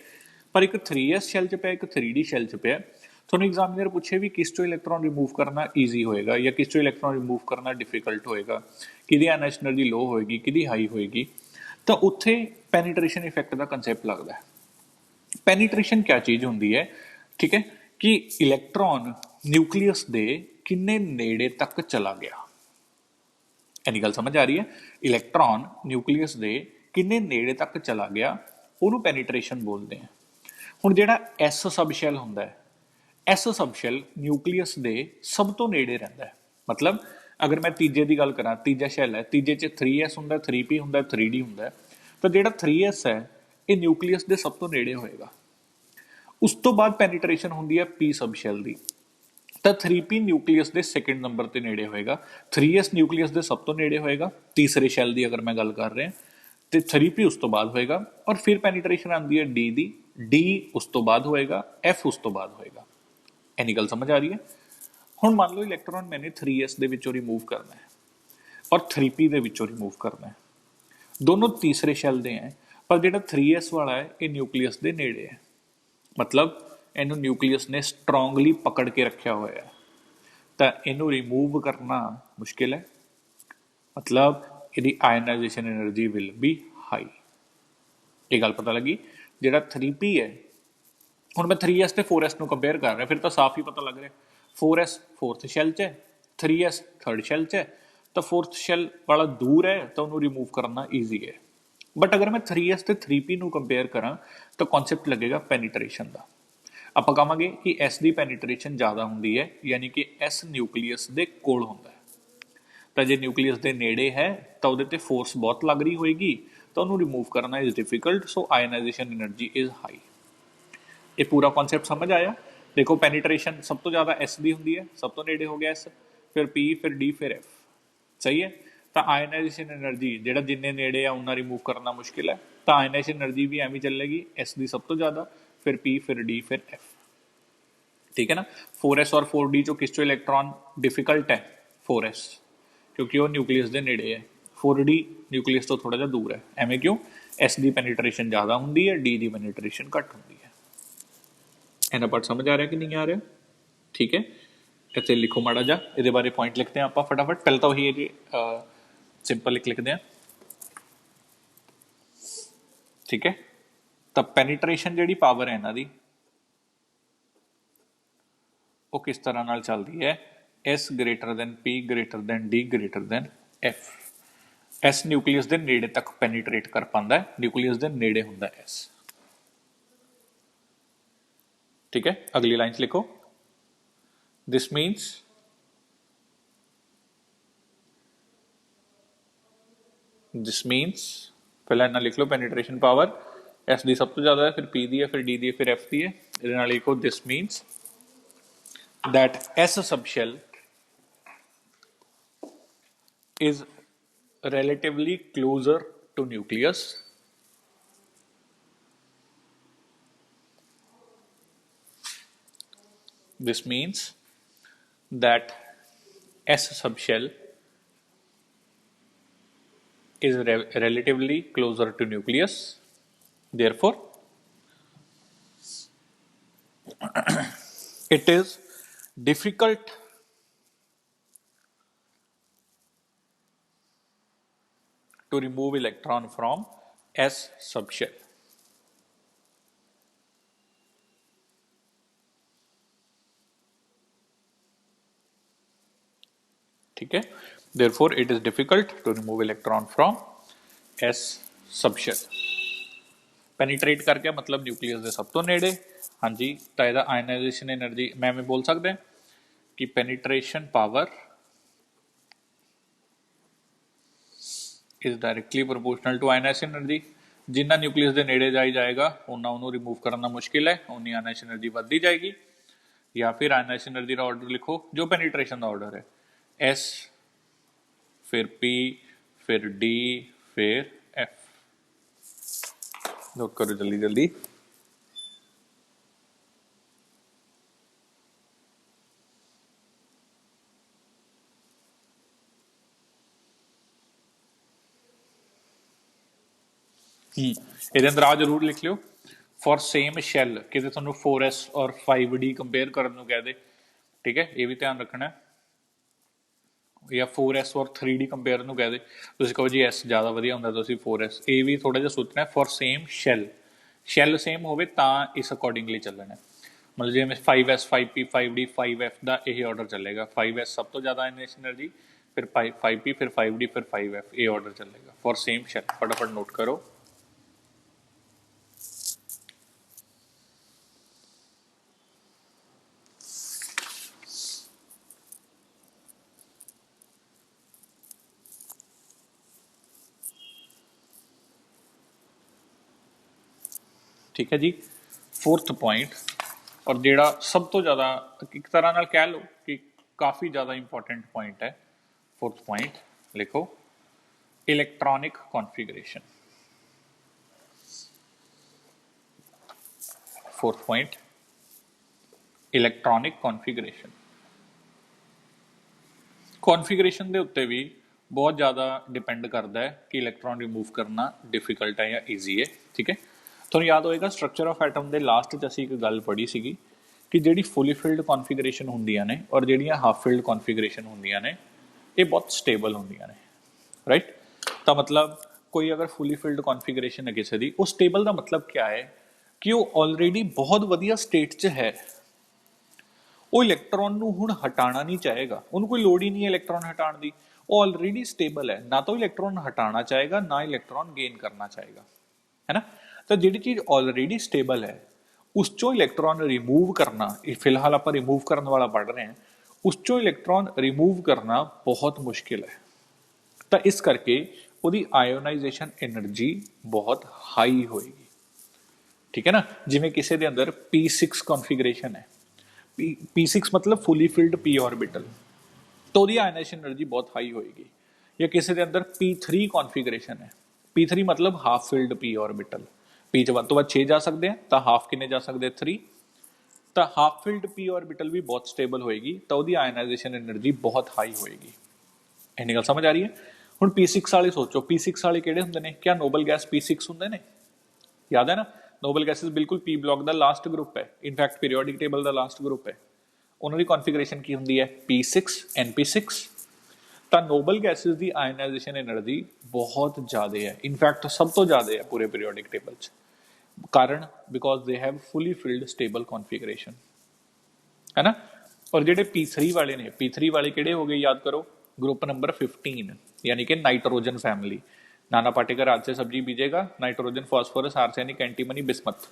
पर एक 3s शैल च पिया, एक 3d शैल च पिया। थोड़ा एग्जामिनर पूछे भी किस चो इलैक्ट्रॉन रिमूव करना ईजी होएगा या किस चो इलैक्ट्रॉन रिमूव करना डिफिकल्ट होएगा, किहदी आयनाइजेशन एनर्जी लो होएगी, किहदी हाई होएगी, तो उत्थे पेनिट्रेशन इफेक्ट का कंसैप्ट लगता है। पेनिट्रेशन क्या चीज़ होंदी है, ठीक है, कि इलैक्ट्रॉन न्यूक्लियस दे किन्ने नेड़े तक चला गया। इन्नी गल समझ आ रही है, इलैक्ट्रॉन न्यूक्लियस दे किन्ने नेड़े तक चला गया, उन्होंने पेनिट्रेशन बोलते हैं। हुण जिहड़ा एस सब शैल हुंदा है, एस सब शैल न्यूक्लियस दे सब तो नेड़े रहिंदा है। मतलब अगर मैं तीजे की गल करा, तीजा शैल है, तीजे च 3s हुंदा, 3p हुंदा, 3d हुंदा, तो जिहड़ा 3s है ये न्यूक्लियस दे सब तो नेड़े होएगा। उस तो बाद पेनिट्रेशन हुंदी है p सब शैल दी, तो 3p न्यूक्लियस दे सेकंड नंबर ते नेड़े होएगा, 3s न्यूक्लियस दे सब तो नेड़े होएगा तीसरे शैल दी अगर मैं गल कर रहे हैं, तो 3p उस तो बाद होएगा, और फिर पेनिट्रेशन आती है d दी, डी उस तो बाद होएगा, एफ उस तो बाद होएगा। इन्नी गल समझ आ रही है? हुण मान लो इलैक्ट्रॉन मैंने 3s ਦੇ ਵਿੱਚੋਂ ਰਿਮੂਵ ਕਰਨਾ ਹੈ और 3p ਦੇ ਵਿੱਚੋਂ ਰਿਮੂਵ ਕਰਨਾ ਹੈ। ਦੋਨੋਂ ਤੀਸਰੇ ਸ਼ੈਲ ਦੇ ਹੈ, ਪਰ ਜਿਹੜਾ 3s ਵਾਲਾ ਹੈ ਇਹ ਨਿਊਕਲੀਅਸ ਦੇ ਨੇੜੇ ਹੈ, ਮਤਲਬ ਇਹਨੂੰ ਨਿਊਕਲੀਅਸ ਨੇ ਸਟਰੋਂਗਲੀ ਪਕੜ ਕੇ ਰੱਖਿਆ ਹੋਇਆ ਹੈ, ਤਾਂ ਇਹਨੂੰ ਰਿਮੂਵ ਕਰਨਾ ਮੁਸ਼ਕਿਲ ਹੈ, मतलब ਇਹਦੀ ਆਇਨਾਈਜੇਸ਼ਨ એનર્ਜੀ ਵਿਲ ਬੀ ਹਾਈ। ਇਹ ਗੱਲ ਪਤਾ ਲੱਗੀ? ਜਿਹੜਾ 3p ਹੈ, ਹੁਣ ਮੈਂ 3s ਤੇ 4s ਨੂੰ ਕੰਪੇਅਰ ਕਰ ਰਿਹਾ, ਫਿਰ ਤਾਂ ਸਾਫ਼ ਹੀ ਪਤਾ ਲੱਗ ਰਿਹਾ 4s फोर्थ शैल च है, 3s थर्ड शैल च है, तो फोर्थ शैल वाला दूर है तो उन्होंने रिमूव करना ईजी है। बट अगर मैं 3s ਤੇ 3p ਨੂੰ ਕੰਪੇਅਰ ਕਰਾਂ ਤਾਂ ਕਨਸੈਪਟ ਲੱਗੇਗਾ ਪੈਨੀਟ੍ਰੇਸ਼ਨ ਦਾ। ਆਪਾਂ ਕਹਾਂਗੇ ਕਿ s ਦੀ ਪੈਨੀਟ੍ਰੇਸ਼ਨ ਜ਼ਿਆਦਾ ਹੁੰਦੀ ਹੈ, ਯਾਨੀ ਕਿ s ਨਿਊਕਲੀਅਸ ਦੇ ਕੋਲ ਹੁੰਦਾ ਹੈ, ਤਾਂ ਜੇ ਨਿਊਕਲੀਅਸ ਦੇ ਨੇੜੇ ਹੈ ਤਾਂ ਉਹਦੇ ਤੇ ਫੋਰਸ ਬਹੁਤ ਲੱਗ ਰਹੀ ਹੋਏਗੀ, ਤਾਂ ਉਹਨੂੰ ਰਿਮੂਵ ਕਰਨਾ is difficult, so ionization energy is high. ਇਹ ਪੂਰਾ ਕਨਸੈਪਟ ਸਮਝ ਆਇਆ? देखो पेनीट्रेशन सब तो ज़्यादा एस दी होंगी है, सब तो नेड़े हो गया एस, फिर पी, फिर डी, फिर एफ, सही है। तो आयनाइजेशन एनर्जी जो जिन्ने नेड़े आ उन्ना रिमूव करना मुश्किल है, तो आयनाइजेशन एनर्जी भी एवं चलेगी, एस दी सब तो ज़्यादा, फिर पी, फिर डी, फिर एफ, ठीक है ना। 4s और 4d चो किस चो इलैक्ट्रॉन डिफिकल्ट है? 4s, क्योंकि वो न्यूक्लीयस के नेड़े है, 4d न्यूक्लीयस तो थोड़ा जिहा दूर है। एवं क्यों? एस की पेनीट्रेशन ज़्यादा होंगी है, डी की पेनीट्रेशन घट होंगी है। इन्ना पार्ट समझ आ रहा कि नहीं आ रहा? ठीक है, इतने लिखो माड़ा जा, ये बारे पॉइंट लिखते हैं आप फटाफट। पहले तो वही सिंपल लिखते हैं, ठीक है। तो पेनीट्रेशन जी पावर है इन्हां दी वो किस तरह नाल चलती है? S greater than P greater than D greater than F. S nucleus के नेड़े तक पेनीट्रेट कर पाता है, न्यूक्लीयस के नेड़े होंदा एस, ठीक है। अगली लाइन लिखो, दिस मीन्स पहला इन्ना लिख लो पेनीट्रेशन पावर एस दी सब तो ज्यादा है, फिर पी दी है, फिर डी दी है, फिर एफ दी है। इहदे नाल लिखो this means that S sub shell is relatively closer to nucleus this means that S subshell is relatively closer to nucleus, therefore it is difficult to remove electron from S subshell. ठीक है, therefore it is difficult to remove electron from S subshell. Penetrate करके मतलब nucleus के सब तो नेड़े। हाँ जी, तो यदा आयनाइजेशन एनर्जी मैं बोल सकते हैं कि penetration power is directly proportional to ionization energy. जिन्ना न्यूक्लियस के नेड़े जाई जाएगा उन्ना उन्होंने रिमूव करना मुश्किल है, उन्नी आयनाइजेशन एनर्जी बढ़ती जाएगी। या फिर आयनाइजेशन एनर्जी का ऑर्डर लिखो जो पेनीट्रेशन का ऑर्डर है, एस फिर पी फिर डी फिर एफ। नोट करो जल्दी जल्दी। ਇਹਦੇ ਅੰਦਰ ਆ ਜ਼ਰੂਰ ਲਿਖ ਲਿਓ ਫॉर सेम शैल, ਕਿਤੇ ਤੁਹਾਨੂੰ 4s और 5d ਕੰਪੇਅਰ ਕਰਨ ਨੂੰ ਕਹਿ ਦੇ, ਠੀਕ ਹੈ, ਇਹ ਵੀ ਧਿਆਨ ਰੱਖਣਾ ਹੈ। ਜਾਂ 4s और 3d ਕੰਪੇਅਰ ਨੂੰ ਕਹਿ ਦੇ, ਤੁਸੀਂ ਕਹੋ ਜੀ s ਜ਼ਿਆਦਾ ਵਧੀਆ ਹੁੰਦਾ ਤੁਸੀਂ 4s, ਇਹ ਵੀ ਥੋੜਾ ਜਿਹਾ ਸੋਚਣਾ for same shell, shell same ਹੋਵੇ ਤਾਂ ਇਸ ਅਕੋਰਡਿੰਗਲੀ ਚੱਲਣਾ। मतलब जिवें 5s 5p 5d 5f ਦਾ ਇਹ ਆਰਡਰ ਚੱਲੇਗਾ, 5s ਸਭ ਤੋਂ ਜ਼ਿਆਦਾ ਆਇਨਾਈजेशन एनर्जी, फिर 5p फिर 5d फिर 5f, ਇਹ ਆਰਡਰ ਚੱਲੇਗਾ फॉर सेम शैल। फटाफट नोट करो। ठीक है जी, फोर्थ पॉइंट और जेड़ा सब तो ज़्यादा एक तरह नाल कह लो कि काफ़ी ज़्यादा इंपॉर्टेंट पॉइंट है, फोर्थ पॉइंट लिखो electronic configuration. Fourth point electronic configuration. Configuration के उत्ते भी बहुत ज़्यादा डिपेंड करता है कि इलैक्ट्रॉन रिमूव करना डिफिकल्ट है या ईजी है। ठीक है, तुहानूं याद होएगा स्ट्रक्चर ऑफ एटम के लास्ट च असीं एक गल पढ़ी सीगी कि जिहड़ी फुली फिल्ड कॉन्फिगरेशन हुंदियां ने और जिहड़ियां हाफ फिल्ड कॉन्फिगरेशन हुंदियां ने ये बहुत स्टेबल हुंदियां ने, राइट। तो मतलब कोई अगर फुली फिल्ड कॉन्फिगरेशन है किसी की, वो स्टेबल का मतलब क्या है कि वो ऑलरेडी बहुत वधिया स्टेट च है, वो इलैक्ट्रॉन नूं हुण हटाना नहीं चाहेगा, उन्होंने कोई लोड़ ही नहीं है इलैक्ट्रॉन हटाने की, वो ऑलरेडी स्टेबल है, ना तो इलैक्ट्रॉन हटाना चाहेगा ना इलैक्ट्रॉन गेन करना चाहेगा, है ना। तो जिहड़ी चीज़ ऑलरेडी स्टेबल है उस चों इलैक्ट्रॉन रिमूव करना, फिलहाल आप रिमूव करने वाला पढ़ रहे हैं, उस चों इलैक्ट्रॉन रिमूव करना बहुत मुश्किल है। तो इस करके ਉਹਦੀ आयोनाइजेशन एनर्जी बहुत हाई होएगी। ठीक है ना, जिमें किसी के अंदर P6 कॉन्फिगरेशन है, P6 मतलब फुली फिल्ड P ऑर्बिटल, तो ਉਹਦੀ आयोनाइजेशन एनर्जी बहुत हाई होएगी। या किसी के अंदर P3 कॉन्फिगरेशन है, P3 मतलब half filled P orbital, P च 1 तो 6 जा सकते हैं, तो हाफ किन्ने जा सकते हैं 3, तो हाफ फिल्ड P ऑर्बिटल भी बहुत स्टेबल होएगी, तो ਉਹਦੀ आयोनाइजेशन एनर्जी बहुत हाई होएगी। इन्नी गल समझ आ रही है। हुण P6 वाले सोचो, P6 वाले किहड़े हुंदे ने, क्या नोबल गैस P6 हुंदे ने, याद है ना, नोबल गैसेस बिल्कुल P ब्लॉक का लास्ट ग्रुप है, इनफैक्ट पीरियोडिक टेबल का लास्ट ग्रुप है, उन्होंने कॉन्फिगरेशन की होंगी है P6 NP6। तो नोबल गैसेस की आयनाइजेशन एनर्जी बहुत ज़्यादा है, इनफैक्ट सब तो ज़्यादा है पूरे पीरियोडिक टेबल च, कारण because they have fully filled stable configuration, है ना। और जेडे P3 वाले ने, P3 वाले किहड़े हो गए याद करो, ग्रुप नंबर 15 यानी कि नाइट्रोजन फैमिली, नाना पाटेकर आज से सब्जी बीजेगा, nitrogen phosphorus arsenic antimony bismuth,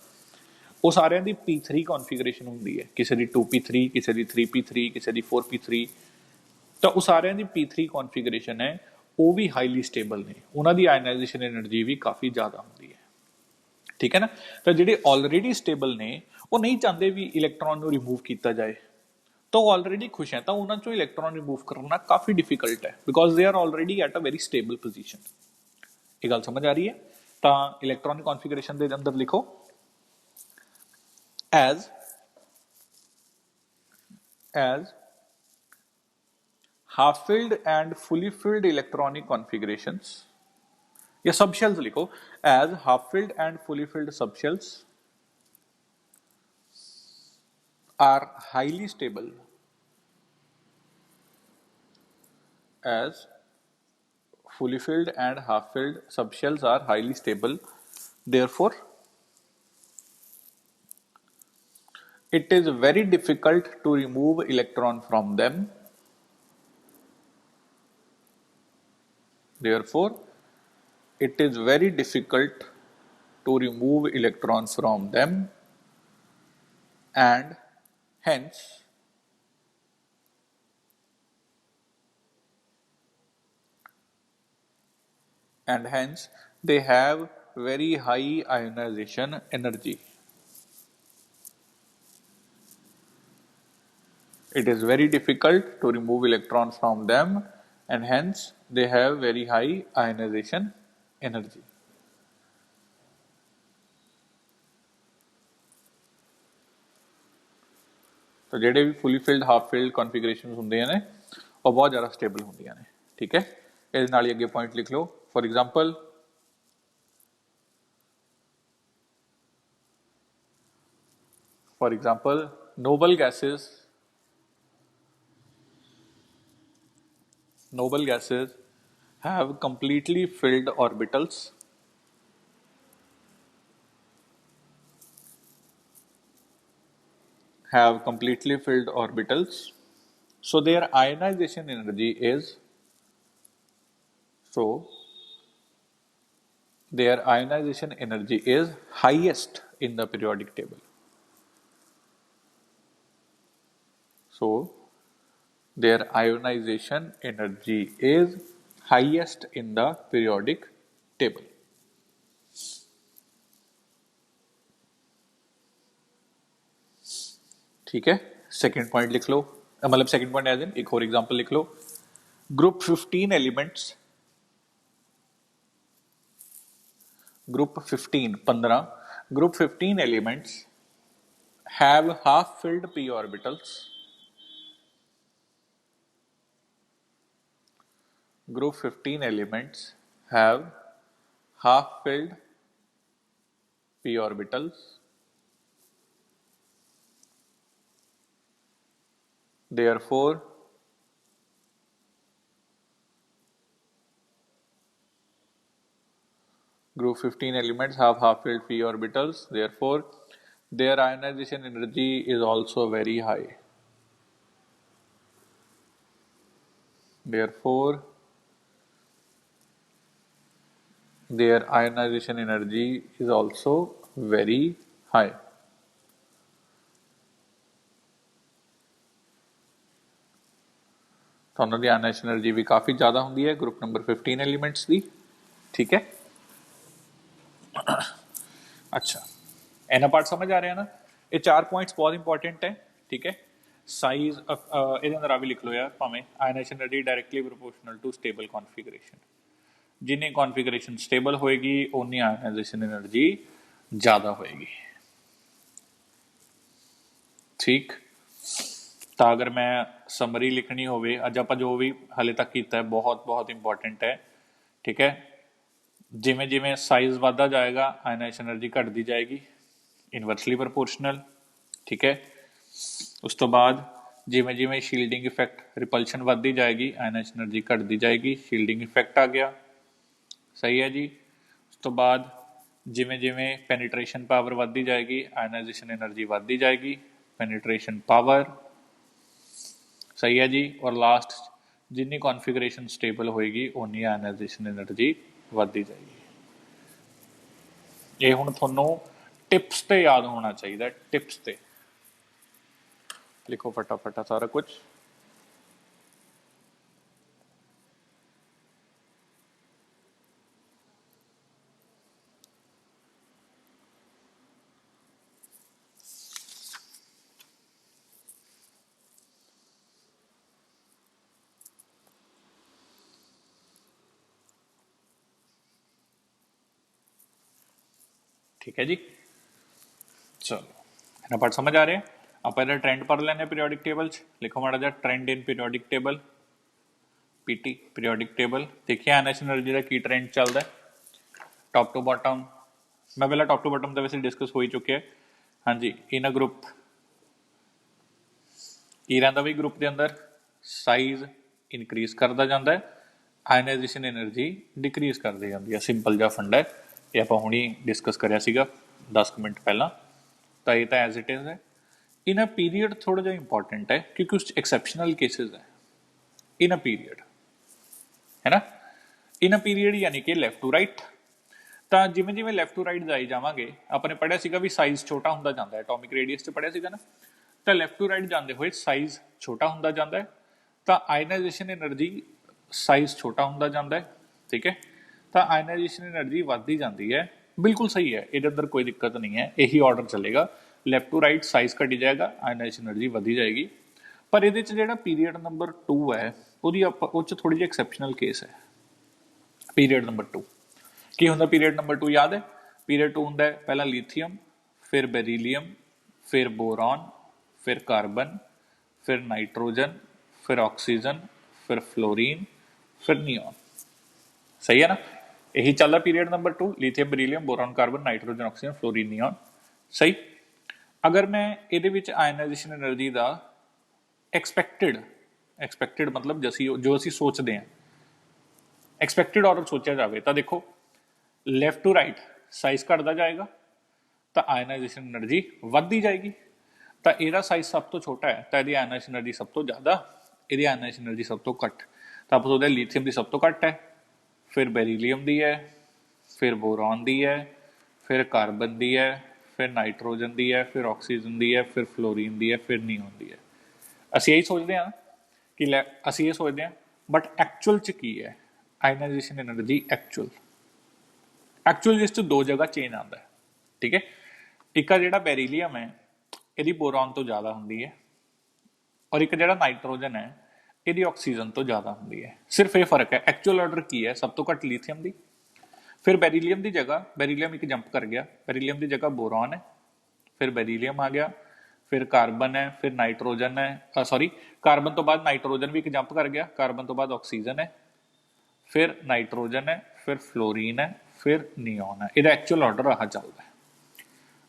वो सारे की P3 कॉन्फिगरेशन होंगी है, किसी की 2P3, किसी की 3P3, किसी की 4P3, तो वो सारे की P3 कॉन्फिगरेशन है वो भी हाईली स्टेबल ने, उन्होंने आयनाइजेशन एनर्जी भी काफ़ी ज़्यादा होंगी है। ठीक है ना, तो जिहड़े ऑलरेडी स्टेबल ने वो नहीं चाहते भी इलैक्ट्रॉन को रिमूव किया जाए, तो ऑलरेडी खुश हैं, तो उन्होंने चो इलैक्ट्रॉन रिमूव करना काफ़ी डिफिकल्ट है, because they are already at a very stable position. ये गल समझ आ रही है। तो इलैक्ट्रॉनिक कॉन्फिगरेशन के अंदर लिखो as half filled and fully filled electronic configurations, या subshells लिखो, as half filled and fully filled subshells are highly stable, as fully filled and half filled subshells are highly stable, therefore it is very difficult to remove electron from them, therefore it is very difficult to remove electrons from them, and hence they have very high ionization energy. It is very difficult to remove electrons from them, and hence they have very high ionization energy. तो जेडे भी fully filled half filled configuration होंगे ने वो बहुत ज़्यादा stable होंगे ने। ठीक है, इस नाल ही अगे पॉइंट लिख लो, for example noble gases have completely filled orbitals, so their ionization energy is highest in the periodic table. So their ionization energy is highest in the periodic table. ठीक है, सेकेंड पॉइंट लिख लो, मतलब second point as in एक और example लिख लो, group 15 elements, group 15 elements have half filled p orbitals. Group 15 elements have half filled p orbitals. Therefore, group 15 elements have half filled p orbitals. Therefore, their ionization energy is also very high. Therefore, their ionization energy is also very high. तो उन्होंने ionization energy भी काफ़ी ज़्यादा होती है group number 15 elements की, ठीक है। अच्छा, इन्ना पार्ट समझ आ रहा है ना। ये 4 पॉइंट्स बहुत इंपॉर्टेंट है, ठीक है। साइज ये अंदर आ भी लिख लो यार भावें, ionization energy directly proportional to stable configuration. जिन्नी कॉन्फिगरेशन स्टेबल होएगी उन्नी आयनाइजेशन एनर्जी ज़्यादा होएगी, ठीक। तो अगर मैं समरी लिखनी होवे, अज आप जो भी हाले तक किया है बहुत बहुत इंपॉर्टेंट है, ठीक है। जिमें जिमें साइज बढ़ता जाएगा आयनाइजेशन एनर्जी घटती जाएगी, इनवर्सली प्रोपोर्शनल, ठीक है। उस तो बाद जिमें जिमें शील्डिंग इफेक्ट रिपल्शन बढ़ती जाएगी आयनाइजेशन एनर्जी घटती जाएगी, शील्डिंग इफेक्ट आ गया, सही है जी। उस तो बाद जिमें जिमें पेनिट्रेशन पावर बढ़ती जाएगी आयनाइजेशन एनर्जी बढ़ती जाएगी, पेनिट्रेशन पावर, सही है जी। और लास्ट जिन्नी कॉन्फिगरेशन स्टेबल होएगी उन्नी आयनाइजेशन एनर्जी बढ़ती जाएगी। ये हुण थोनों टिप्स ते याद होना चाहिए, टिप्स ते लिखो फटाफट सारा कुछ। ठीक है जी, चलो इन्ना पार्ट समझ आ रहे हैं। आप इहदा ट्रेंड पढ़ लेने पीरियोडिक टेबल च, लिखो माड़ा जा trend in periodic table, PT periodic table. देखिए आयनाइजेशन एनर्जी का की ट्रेंड चलता है टॉप टू बॉटम। मैं पहला टॉप टू बॉटम तो वैसे डिस्कस हो ही चुके हैं, हाँ जी। इन ग्रुप की रहिंदा भी ग्रुप के अंदर साइज इनक्रीज करता जाता है, आयनाइजेशन एनर्जी डिक्रीज करती जाती है। सिंपल जा फंडा है, ये आप हुणी डिस्कस कराया सीगा 10 मिनट पहला। तो ये तो एज इट इज है। इन पीरियड थोड़ा जिहा इंपॉर्टेंट है क्योंकि कुछ एक्सैप्शनल केसेस है इन पीरियड, है ना। इन पीरियड यानी कि लैफ्ट टू राइट। तो जिमें जिमें लैफ्ट टू राइट जाई जावांगे, आपने पढ़िया सीगा भी साइज छोटा होंदा जांदा है, एटॉमिक रेडियस से पढ़िया सीगा ना। तो लैफ्ट टू राइट जाते हुए साइज छोटा होंदा जांदा है, तो आयनाइजेशन एनर्जी साइज छोटा होंदा जांदा है, ठीक है। तो आयनाइजेशन एनर्जी बढ़ती जाती है, बिल्कुल सही है, ये अंदर कोई दिक्कत नहीं है, यही ऑर्डर चलेगा। लैफ्ट टू राइट साइज घटी जाएगा, आयनाइजेशन एनर्जी बढ़ी जाएगी। पर ये जो पीरियड नंबर 2 है वो थोड़ी जी एक्सैप्शनल केस है। पीरियड नंबर 2 की होंगे, पीरियड नंबर 2 याद है। पीरियड 2 होंगे पहला लिथियम, फिर बेरीलियम, फिर बोरॉन, फिर कार्बन, फिर नाइट्रोजन, फिर ऑक्सीजन, फिर फ्लोरीन, फिर नियॉन, सही है ना। यही चल रहा period number 2, lithium beryllium boron carbon nitrogen oxygen fluorine neon, सही। अगर मैं ये आयनाइजेशन एनर्जी का एक्सपैक्टेड मतलब जो असी सोचते हैं एक्सपैक्टेड ऑर्डर सोचा जाए, तो देखो लैफ्ट टू राइट साइज घटता जाएगा तो आयनाइजेशन एनर्जी बढ़ती जाएगी। तो यदा साइज सब तो छोटा है तो यदि आयनाइजेशन एनर्जी सब तो ज़्यादा, यदि आयनाइजेशन एनर्जी सब तो घट। तो आप सोचते लिथियम की सब तो घट है, फिर बेरीलियम की है, फिर बोरॉन की है, फिर कार्बन की है, फिर नाइट्रोजन की है, फिर ऑक्सीजन की है, फिर फ्लोरीन की है, फिर नियॉन की है। असी यही सोचते हैं कि असी ये सोचते हैं, बट एक्चुअल च की है आयनाइजेशन एनर्जी एक्चुअल जिस दो जगह चेंज आता है, ठीक है। एक जो बेरीलियम है यदि बोरॉन तो ज़्यादा होंगी है, और एक जो नाइट्रोजन है यदि ऑक्सीजन तो ज़्यादा होंगी है। सिर्फ ये फर्क है, एक्चुअल ऑर्डर की है सब तो घट लिथियम की, फिर बेरीलियम की जगह बेरीलियम एक जंप कर गया, बेरीलियम की जगह बोरॉन है, फिर बेरीलियम आ गया, फिर कार्बन है, फिर नाइट्रोजन है, सॉरी कार्बन तो बाद नाइट्रोजन भी एक जंप कर गया, कार्बन तो बाद ऑक्सीजन है, फिर नाइट्रोजन है, फिर फ्लोरीन है, फिर नियॉन है। ਇਹਦਾ ਐਕਚੁਅਲ ਆਰਡਰ ਆਹ ਚੱਲਦਾ ਹੈ।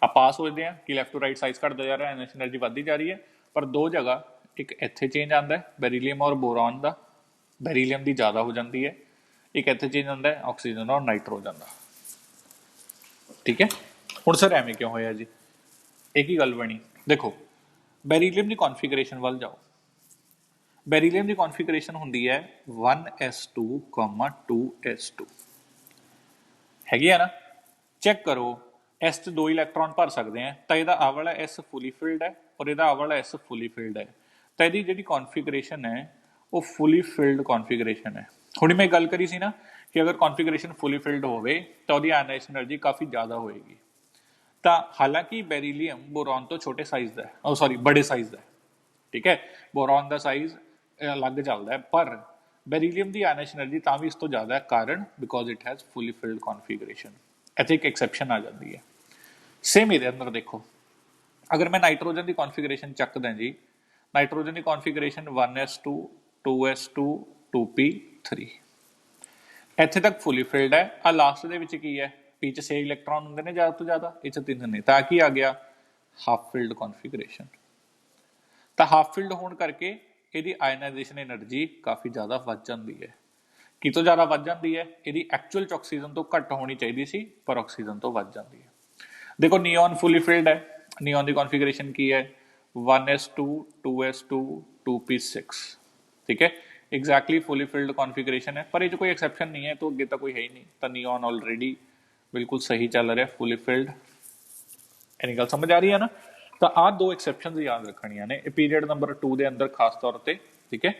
ਆਪਾਂ ਸੋਚਦੇ ਹਾਂ ਕਿ ਲੈਫਟ ਟੂ ਰਾਈਟ ਸਾਈਜ਼ ਘਟਦਾ ਜਾ ਰਿਹਾ, ਐਨਰਜੀ ਵੱਧਦੀ ਜਾ ਰਹੀ ਹੈ, ਪਰ ਦੋ ਜਗ੍ਹਾ ਇੱਕ ਇੱਥੇ ਚੇਂਜ ਆਉਂਦਾ ਹੈ ਬੈਰੀਲੀਅਮ ਔਰ ਬੋਰੋਨ ਦਾ, ਬੈਰੀਲੀਅਮ ਦੀ ਜ਼ਿਆਦਾ ਹੋ ਜਾਂਦੀ ਹੈ, ਇੱਕ ਇੱਥੇ ਚੇਂਜ ਹੁੰਦਾ ਹੈ ਆਕਸੀਜਨ ਔਰ ਨਾਈਟ੍ਰੋਜਨ ਦਾ। ਠੀਕ ਹੈ, ਹੁਣ ਸਰ ਐਵੇਂ ਕਿਉਂ ਹੋਇਆ ਜੀ? ਇੱਕ ਹੀ ਗੱਲ ਬਣੀ, ਦੇਖੋ ਬੈਰੀਲੀਅਮ ਦੀ ਕੌਨਫੀਗਰੇਸ਼ਨ ਵੱਲ ਜਾਓ। ਬੈਰੀਲੀਅਮ ਦੀ ਕੌਨਫੀਗਰੇਸ਼ਨ ਹੁੰਦੀ ਹੈ 1s2, 2s2 ਹੈਗੀ ਆ ਨਾ। ਚੈੱਕ ਕਰੋ S 'ਚ 2 ਇਲੈਕਟ੍ਰੋਨ ਭਰ ਸਕਦੇ ਆ, ਤਾਂ ਇਹਦਾ ਆਹ ਵਾਲਾ S ਫੁੱਲੀ ਫਿਲਡ ਹੈ ਔਰ ਇਹਦਾ ਆਹ ਵਾਲਾ S ਫੁੱਲੀ ਫਿਲਡ ਹੈ, ਤਾਂ ਇਹਦੀ ਜਿਹੜੀ ਕੌਨਫੀਗਰੇਸ਼ਨ ਹੈ ਉਹ ਫੁੱਲੀ ਫਿਲਡ ਕੌਨਫੀਗਰੇਸ਼ਨ ਹੈ। ਹੁਣ ਮੈਂ ਗੱਲ ਕਰੀ ਸੀ ਨਾ ਕਿ ਅਗਰ ਕੌਨਫੀਗਰੇਸ਼ਨ ਫੁੱਲੀ ਫਿਲਡ ਹੋਵੇ ਤਾਂ ਉਹਦੀ ਆਇਨਾਈਜ਼ੇਸ਼ਨ એનર્ਜੀ ਕਾਫੀ ਜ਼ਿਆਦਾ ਹੋਏਗੀ। ਤਾਂ ਹਾਲਾਂਕਿ ਬੈਰੀਲੀਅਮ ਬੋਰੋਨ ਤੋਂ ਛੋਟੇ ਸਾਈਜ਼ ਦਾ ਹੈ, ਸੌਰੀ ਬੜੇ ਸਾਈਜ਼ ਦਾ ਹੈ, ਠੀਕ ਹੈ, ਬੋਰੋਨ ਦਾ ਸਾਈਜ਼ ਅਲੱਗ ਚੱਲਦਾ ਹੈ, ਪਰ ਬੈਰੀਲੀਅਮ ਦੀ ਆਇਨਾਈਜ਼ੇਸ਼ਨ એનર્ਜੀ ਤਾਂ ਵੀ ਇਸ ਤੋਂ ਜ਼ਿਆਦਾ ਹੈ, ਕਾਰਨ because it has fully filled configuration. ਇੱਥੇ ਇੱਕ ਐਕਸੈਪਸ਼ਨ ਆ ਜਾਂਦੀ ਹੈ। ਸੇਮ ਇਹਦੇ ਅੰਦਰ ਦੇਖੋ, ਅਗਰ ਮੈਂ ਨਾਈਟ੍ਰੋਜਨ ਦੀ ਕੌਨਫੀਗਰੇਸ਼ਨ ਚੱਕਦਾ ਜੀ, ਨਾਈਟ੍ਰੋਜਨ ਦੀ ਕੌਨਫੀਗਰੇਸ਼ਨ 1s2, 2s2, 2p3 ਇੱਥੇ ਤੱਕ ਫੁੱਲੀ ਫਿਲਡ ਹੈ। ਆ ਲਾਸਟ ਦੇ ਵਿੱਚ ਕੀ ਹੈ, ਪੀ 'ਚ 6 ਇਲੈਕਟ੍ਰੋਨ ਹੁੰਦੇ ਨੇ ਜ਼ਿਆਦਾ ਤੋਂ ਜ਼ਿਆਦਾ, ਇਹ 'ਚ 3 ਨੇ, ਤਾਂ ਕੀ ਆ ਗਿਆ ਹਾਫ ਫਿਲਡ ਕੌਨਫੀਗਰੇਸ਼ਨ। ਤਾਂ ਹਾਫ ਫਿਲਡ ਹੋਣ ਕਰਕੇ ਇਹਦੀ ਆਇਨਾਈਜ਼ੇਸ਼ਨ એનર્ਜੀ ਕਾਫੀ ਜ਼ਿਆਦਾ ਵੱਧ ਜਾਂਦੀ ਹੈ। ਕਿਤੋਂ ਜ਼ਿਆਦਾ ਵੱਧ ਜਾਂਦੀ ਹੈ? ਇਹਦੀ ਐਕਚੁਅਲ 'ਚ ਆਕਸੀਜਨ ਤੋਂ ਘੱਟ ਹੋਣੀ ਚਾਹੀਦੀ ਸੀ, ਪਰ ਆਕਸੀਜਨ ਤੋਂ ਵੱਧ ਜਾਂਦੀ ਹੈ। ਦੇਖੋ ਨਿਓਨ ਫੁੱਲੀ ਫਿਲਡ ਹੈ, ਨਿਓਨ ਦੀ ਕੌਨਫੀਗਰੇਸ਼ਨ ਕੀ ਹੈ 1s2, 2s2, 2p6, ਠੀਕ ਹੈ, ਐਗਜ਼ੈਕਟਲੀ ਫੁੱਲੀ ਫਿਲਡ ਕੌਨਫੀਗਰੇਸ਼ਨ ਹੈ, ਪਰ ਇਹ 'ਚ ਕੋਈ ਐਕਸੈਪਸ਼ਨ ਨਹੀਂ ਹੈ, ਤੋਂ ਅੱਗੇ ਤਾਂ ਕੋਈ ਹੈ ਹੀ ਨਹੀਂ। ਤਾਂ ਨਿਓਨ ਆਲਰੇਡੀ ਬਿਲਕੁਲ ਸਹੀ ਚੱਲ ਰਿਹਾ ਫੁੱਲੀ ਫਿਲਡ। ਇੰਨੀ ਗੱਲ ਸਮਝ ਆ ਰਹੀ ਹੈ ਨਾ? ਤਾਂ ਆਹ ਦੋ ਐਕਸੈਪਸ਼ਨਸ ਯਾਦ ਰੱਖਣੀਆਂ ਨੇ ਇਹ ਪੀਰੀਅਡ ਨੰਬਰ 2 ਦੇ ਅੰਦਰ ਖਾਸ ਤੌਰ ਤੇ, ਠੀਕ ਹੈ।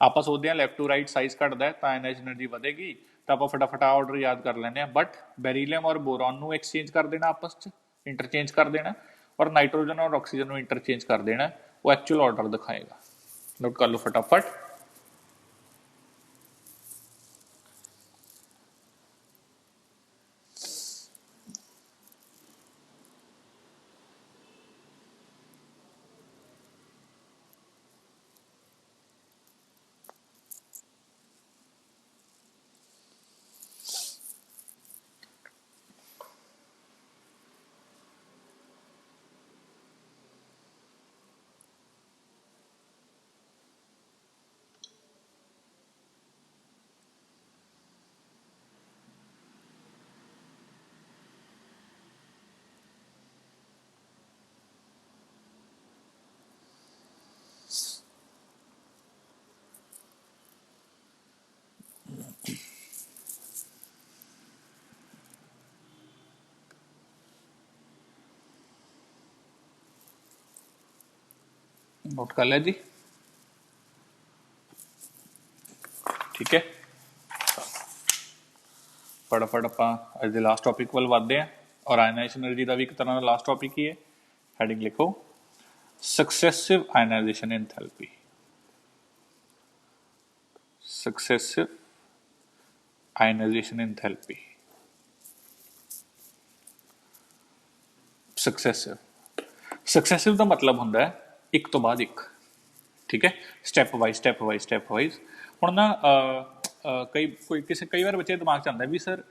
ਆਪਾਂ ਸੋਚਦੇ ਹਾਂ ਲੈਫਟ ਟੂ ਰਾਈਟ ਸਾਈਜ਼ ਘਟਦਾ ਤਾਂ ਆਇਨਾਈਜ਼ੇਸ਼ਨ એનર્ਜੀ ਵਧੇਗੀ, ਤਾਂ ਆਪਾਂ ਫਟਾਫਟ ਆਰਡਰ ਯਾਦ ਕਰ ਲੈਂਦੇ ਹਾਂ, ਬਟ ਬੈਰੀਲੀਅਮ ਔਰ ਬੋਰੋਨ ਨੂੰ ਐਕਸਚੇਂਜ ਕਰ ਦੇਣਾ, ਆਪਸ 'ਚ ਇੰਟਰਚੇਂਜ ਕਰ ਦੇਣਾ, ਔਰ ਨਾਈਟ੍ਰੋਜਨ ਔਰ ਆਕਸੀਜਨ ਨੂੰ ਇੰਟਰਚੇਂਜ ਕਰ ਦੇਣਾ, ਉਹ ਐਕਚੁਅਲ ਆਰਡਰ ਦਿਖਾਏਗਾ। ਨੋਟ ਕਰ ਲਓ ਫਟਾਫਟ। नोट कर लिया जी, ठीक है। फटाफट ਆਪਾਂ ਅੱਜ ਦੇ ਲਾਸਟ ਟੌਪਿਕ ਵੱਲ ਵਧਦੇ ਹਾਂ, ਔਰ ਆਇਨਾਈਜ਼ੇਸ਼ਨ એનર્ਜੀ ਦਾ ਵੀ ਇੱਕ ਤਰ੍ਹਾਂ ਦਾ ਲਾਸਟ ਟੌਪਿਕ ਹੀ ਹੈ। ਹੈਡਿੰਗ ਲਿਖੋ successive ionization enthalpy. Successive ionization enthalpy. Successive का मतलब होंदा है एक तो बाद एक, ठीक है, स्टैप वाइज। हुण ना कई बार बच्चे दिमाग च आंदा भी सर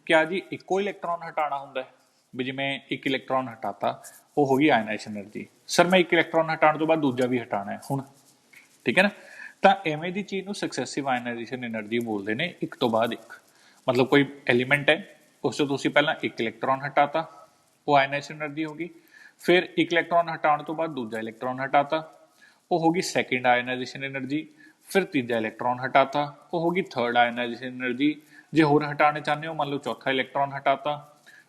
क्या जी इको इलैक्ट्रॉन हटाना होंदा है, भी जिवें एक इलैक्ट्रॉन हटाता वो हो गई आयनाइजेशन एनर्जी। सर मैं एक इलैक्ट्रॉन हटाने तो बाद दूजा भी हटाना है हुण, ठीक है ना। तो इवें दी चीज़ नूं सक्सैसिव आयनाइजेशन एनर्जी बोलते हैं, एक तो बाद एक। मतलब कोई एलीमेंट है उस तो तुसीं पहलां एक इलैक्ट्रॉन हटाता, वो आयनाइजेशन एनर्जी होगी, फिर एक इलैक्ट्रॉन हटाने तो बाद दूजा इलैक्ट्रॉन हटाता, वो होगी सैकेंड आयनाइजेशन एनर्जी, फिर तीजा इलैक्ट्रॉन हटाता, वो होगी थर्ड आयनाइजेशन एनर्जी। जे होर हटाने चाहते हो मान लो चौथा इलैक्ट्रॉन हटाता,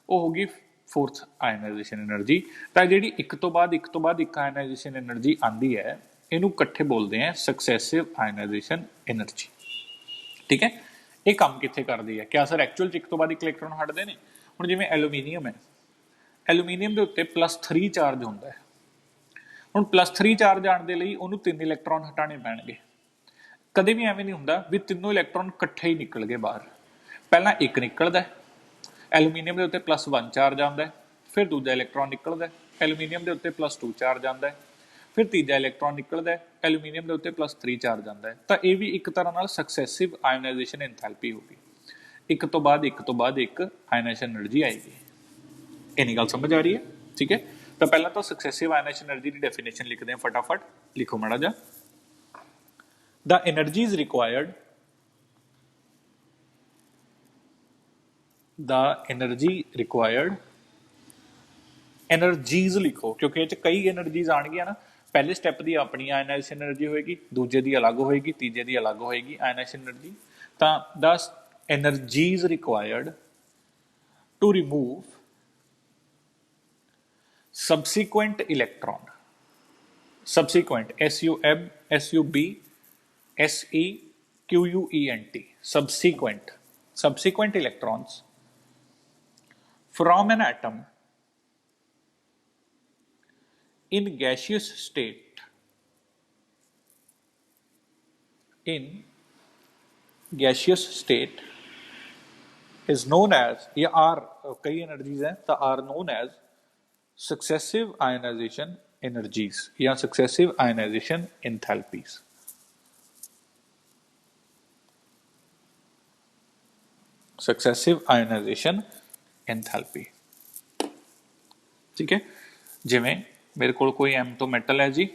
वो होगी फोर्थ आयनाइजेशन एनर्जी। तो जी एक तो बाद एक आयनाइजेशन एनर्जी आती है, इनू इकट्ठे बोलते हैं सक्सैसिव आयनाइजेशन एनर्जी, ठीक है। ये काम कित्थे करदी है? क्या सर एक्चुअल एक तो बाद एक इलैक्ट्रॉन हटते हैं? हुण जिवें एलूमीनीयम है, एलूमीनीयम के उत्ते +3 चार्ज होंदा है। हुण +3 चार्ज आने के लिए उन्होंने 3 इलैक्ट्रॉन हटाने पैणगे। कदे भी एवें नहीं हुंदा भी तीनों इलैक्ट्रॉन इकट्ठे ही निकल गए बाहर, पहला एक निकलता है एलूमीनीयम के उत्ते +1 चार्ज आता है, फिर दूजा इलैक्ट्रॉन निकलता है एलूमीनीयम के उत्ते +2 चार्ज आता है, ਫਿਰ ਤੀਜਾ ਇਲੈਕਟ੍ਰੋਨ ਨਿਕਲਦਾ ਹੈ, ਐਲੂਮੀਨੀਅਮ ਦੇ ਉੱਤੇ +3 ਚਾਰਜ ਆਉਂਦਾ ਹੈ। ਤਾਂ ਇਹ ਵੀ ਇੱਕ ਤਰ੍ਹਾਂ ਨਾਲ ਸਕਸੈਸਿਵ ਆਇਓਨਾਈਜੇਸ਼ਨ ਐਂਥੈਲਪੀ ਹੋਗੀ, ਇੱਕ ਤੋਂ ਬਾਅਦ ਇੱਕ ਆਇਓਨਾਈਜੇਸ਼ਨ એનર્ਜੀ ਆਏਗੀ। ਇੰਨੀ ਗੱਲ ਸਮਝ ਆ ਰਹੀ ਹੈ? ਠੀਕ ਹੈ। ਤਾਂ ਪਹਿਲਾਂ ਤਾਂ ਸਕਸੈਸਿਵ ਆਇਓਨਾਈਜੇਸ਼ਨ એનર્ਜੀ ਦੀ ਡੈਫੀਨੇਸ਼ਨ ਲਿਖਦੇ ਹਾਂ, ਫਟਾਫਟ ਲਿਖੋ ਮਾੜਾ ਜਿਹਾ। The energies required, energies ਲਿਖੋ ਕਿਉਂਕਿ ਇਹ ਚ ਕਈ એનર્ਜੀਜ਼ ਆਣਗੀਆਂ ਨਾ। ਪਹਿਲੇ ਸਟੈਪ ਦੀ ਆਪਣੀ ਆਇਓਨਾਈਜੇਸ਼ਨ એનર્ਜੀ ਹੋਏਗੀ, ਦੂਜੇ ਦੀ ਅਲੱਗ ਹੋਏਗੀ, ਤੀਜੇ ਦੀ ਅਲੱਗ ਹੋਏਗੀ ਆਇਓਨਾਈਜੇਸ਼ਨ એનર્ਜੀ। ਤਾਂ the energies required to remove subsequent electron, subsequent subsequent electrons from an atom in gaseous state is known as, या are कई energies हैं तो are known as successive ionization energies या successive ionization enthalpies। successive ionization enthalpy, ठीक है। जिमें मेरे को कोई M तो मैटल है जी,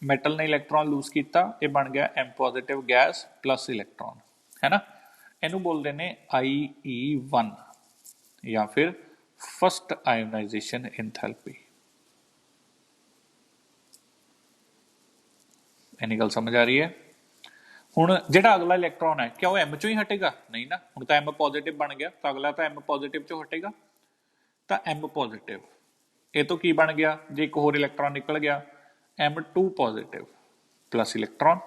मैटल ने इलैक्ट्रॉन लूज किया, ये बन गया M positive gas plus electron, है ना। इनू बोलते हैं IE1 या फिर फर्स्ट आयोनाइजेशन एंथैल्पी। इन्नी गल समझ आ रही है? हुण जिहड़ा अगला इलैक्ट्रॉन है क्या वो M चों ही हटेगा? नहीं ना, हुण तां M पॉजिटिव बन गया, तो अगला तो M पॉजिटिव चों हटेगा। तो M पॉजिटिव ये तो की बन गया जे एक होर इलैक्ट्रॉन निकल गया M2 पॉजिटिव प्लस इलैक्ट्रॉन।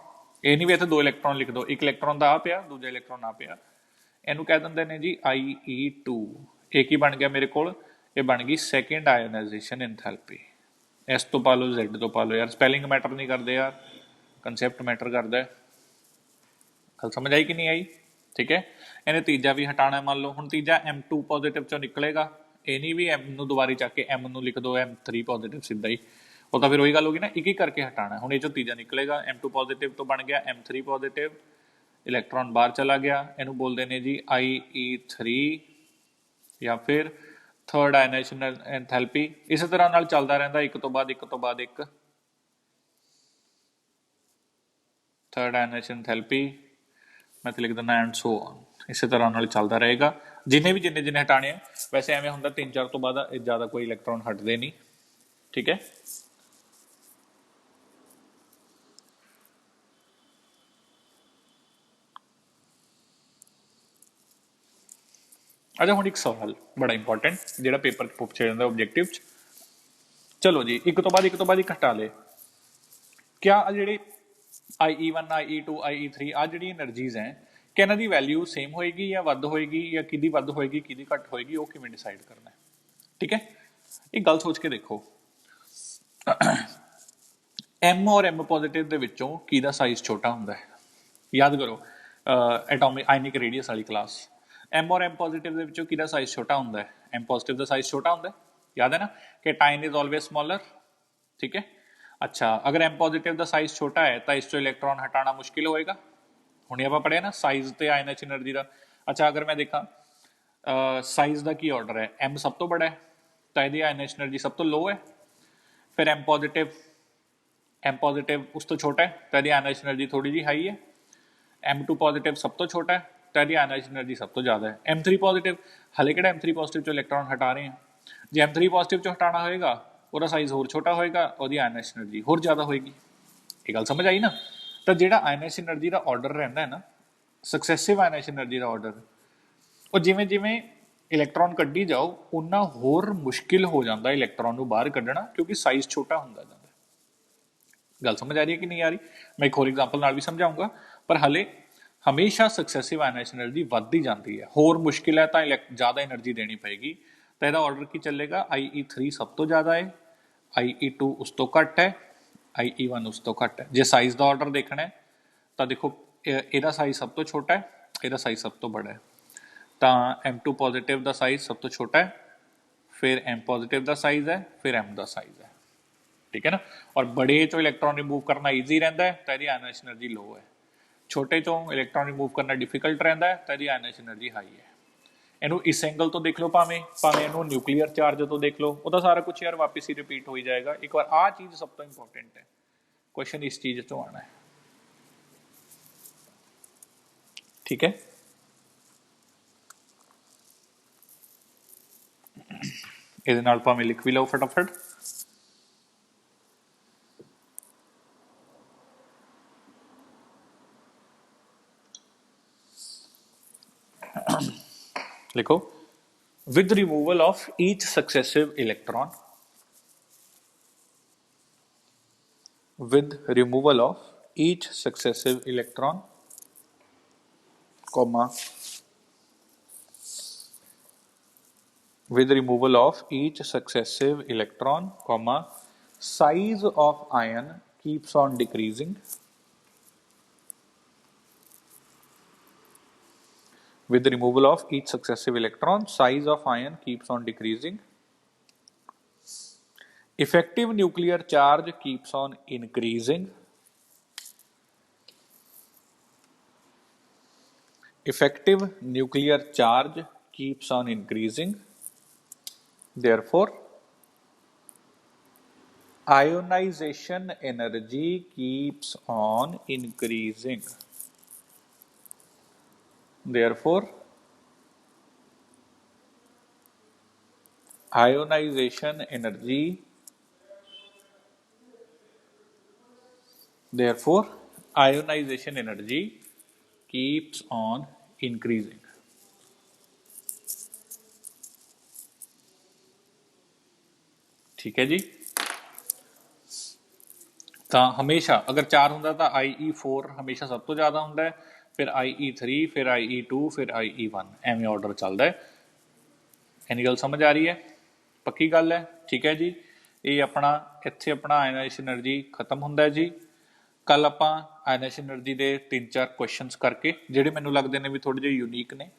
ये नहीं भी इत्थे दो इलैक्ट्रॉन लिख दो, एक इलैक्ट्रॉन दा आ पिया, दूजा इलैक्ट्रॉन आ पिया, इनू कह दिंदे ने जी IE2। ये की बन गया मेरे कोल, ये बन गई सैकेंड आयोनाइजेशन एंथैल्पी। S तो पा लो, Z तो पा लो, यार स्पैलिंग मैटर नहीं करते यार, कंसैप्ट मैटर करता है। गल समझ आई कि नहीं आई? ठीक है। इन्हें तीजा भी हटाना, मान लो हुण तीजा M2 पॉजिटिव चों निकलेगा, ये नहीं भी M नूं दुबारी चक के M नूं लिख दो M3 पॉजिटिव सीधा ही, वो तो फिर वही गल होगी ना, एक ही करके हटाना। हुण ये चों तीजा निकलेगा, M2 पॉजिटिव तो बन गया M3 पॉजिटिव, इलैक्ट्रॉन बाहर चला गया, इनू बोलते हैं जी IE3 या फिर थर्ड आयनाइजेशन एंथैल्पी। इस तरह नाल चलता रहता, एक तो बाद एक थर्ड आयनाइजेशन एंथैल्पी, मैं तो लिख दिना एंड सो ऑन। इस तरह नाल चलता रहेगा, जिन्हें हटाने हैं। वैसे एवं होंगे 3-4 तो बाद ज़्यादा कोई इलैक्ट्रॉन हटते नहीं, ठीक है। अच्छा, हुण एक सवाल बड़ा इंपॉर्टेंट जो पेपर पूछा जाता है ऑब्जेक्टिव। चलो जी, एक तो बाद एक हटा ले। क्या जी IE1 IE2 IE3 आ जी एनर्जीज हैं, क्या इन्हां दी वैल्यू सेम होएगी या वध होएगी, या किहदी वध होएगी किहदी घट होएगी, वो किवें डिसाइड करना है? ठीक है, एक गल सोच के देखो, M और M पॉजिटिव दे विचों किहदा साइज छोटा हुंदा है? याद करो एटॉमिक आयनिक रेडियस वाली क्लास, M और M पॉजिटिव दे विचों किहदा साइज छोटा हुंदा है? M पॉजिटिव दा साइज छोटा हुंदा है, याद है ना, कि टाइन इज ऑलवेज स्मॉलर, ठीक है। अच्छा, अगर M पॉजिटिव का साइज छोटा है तो इस इलैक्ट्रॉन हटाना मुश्किल होएगा। हुणे आपां पढ़िया ना साइज ते आयनाइजेशन एनर्जी का। अच्छा, अगर मैं देखा साइज का की ऑर्डर है, M सब तो बड़ा है तो यदि आयनाइजेशन एनर्जी सब तो लो है, फिर M पॉजिटिव उस तो छोटा है तो यदि आयनाइजेशन एनर्जी थोड़ी जी हाई है, M2 पॉजिटिव सब तो छोटा है तो यदि आयनाइजेशन एनर्जी सब तो ज़्यादा है। M3 पॉजिटिव हले किहड़ा M3 पॉजिटिव चो इलैक्ट्रॉन हटा रहे हैं, जो M3 पॉजिटिव चो हटाना होएगा ਉਹਦਾ ਸਾਈਜ਼ ਹੋਰ ਛੋਟਾ ਹੋਏਗਾ, ਉਹਦੀ ਆਇਨਾਈजेशन એનર્ਜੀ ਹੋਰ ਜ਼ਿਆਦਾ ਹੋਏਗੀ। ਇਹ ਗੱਲ ਸਮਝ ਆਈ ਨਾ। ਤਾਂ ਜਿਹੜਾ ਆਇਨਾਈजेशन એનર્ਜੀ ਦਾ ਆਰਡਰ ਰਹਿੰਦਾ ਹੈ ਨਾ, ਸਕਸੈਸਿਵ ਆਇਨਾਈजेशन એનર્ਜੀ ਦਾ ਆਰਡਰ, ਉਹ ਜਿਵੇਂ ਜਿਵੇਂ ਇਲੈਕਟ੍ਰੌਨ ਕੱਢੀ ਜਾਓ ਉਨਾ ਹੋਰ ਮੁਸ਼ਕਿਲ ਹੋ ਜਾਂਦਾ ਇਲੈਕਟ੍ਰੌਨ ਨੂੰ ਬਾਹਰ ਕੱਢਣਾ, ਕਿਉਂਕਿ ਸਾਈਜ਼ ਛੋਟਾ ਹੁੰਦਾ ਜਾਂਦਾ। ਗੱਲ ਸਮਝ ਆ ਰਹੀ ਹੈ ਕਿ ਨਹੀਂ ਆ ਰਹੀ? ਮੈਂ ਇੱਕ ਹੋਰ ਐਗਜ਼ਾਮਪਲ ਨਾਲ ਵੀ ਸਮਝਾਉਂਗਾ, ਪਰ ਹਲੇ ਹਮੇਸ਼ਾ ਸਕਸੈਸਿਵ ਆਇਨਾਈजेशन એનર્ਜੀ ਵੱਧਦੀ ਜਾਂਦੀ ਹੈ। ਹੋਰ ਮੁਸ਼ਕਿਲ ਹੈ ਤਾਂ ਜ਼ਿਆਦਾ એનર્ਜੀ ਦੇਣੀ ਪਏਗੀ। तो यदा ऑर्डर की चलेगा, IE3 सब तो ज़्यादा है, IE2 उस तो घट है, IE1 उस तो घट है। जो साइज़ का ऑर्डर देखना है तो देखो ਇਹਦਾ साइज सब तो छोटा है, ਇਹਦਾ साइज सब तो बड़ा है। तो M2 पॉजिटिव का साइज सब तो छोटा है, फिर M पॉजिटिव का साइज है, फिर M का साइज है। ठीक है ना। और बड़े चो इलैक्ट्रॉन रिमूव करना ईजी रहता है तो यदि आयनाइजेशन एनर्जी लो है, छोटे चो इलैक्ट्रॉन रिमूव करना डिफिकल्ट रहता है तो यदि आयनाइजेशन एनर्जी हाई है। ਇਹਨੂੰ ਇਸ ਐਂਗਲ ਤੋਂ ਦੇਖ ਲਓ, ਭਾਵੇਂ ਇਹਨੂੰ ਨਿਊਕਲੀਅਰ ਚਾਰਜ ਤੋਂ ਦੇਖ ਲਓ, ਉਹਦਾ ਸਾਰਾ ਕੁਝ ਯਾਰ ਵਾਪਸ ਹੀ ਰਿਪੀਟ ਹੋਈ ਜਾਏਗਾ। ਇੱਕ ਵਾਰ ਆਹ ਚੀਜ਼ ਸਭ ਤੋਂ ਇੰਪੋਰਟੈਂਟ ਹੈ, ਕੁਐਸਚਨ ਇਸ ਚੀਜ਼ ਤੋਂ ਆਣਾ ਹੈ, ਠੀਕ ਹੈ। ਇਹਦੇ ਨਾਲ ਭਾਵੇਂ ਲਿਖ ਵੀ ਲਓ ਫਟਾਫਟ। लिखो, with removal of each successive electron, with removal of each successive electron, comma, with removal of each successive electron, comma, size of ion keeps on decreasing, with the removal of each successive electron, size of ion keeps on decreasing. Effective nuclear charge keeps on increasing. Effective nuclear charge keeps on increasing. Therefore, ionization energy keeps on increasing. Therefore, ionization energy, therefore ionization energy keeps on increasing. ठीक है जी। तो हमेशा अगर 4 होंदा तो IE4 हमेशा सब तो ज़्यादा होंदा है, फिर IE3, फिर IE2, फिर IE1, एवें ऑर्डर चलता है। इन्नी गल समझ आ रही है? पक्की गल है, ठीक है जी। ये अपना इत्थे अपना आयनाइजेशन एनर्जी खत्म होंदा है जी। कल आपां आयनाइजेशन एनर्जी के 3-4 क्वेश्चनस करके जिहड़े मैनूं लगदे ने भी थोड़े जिहे यूनीक ने,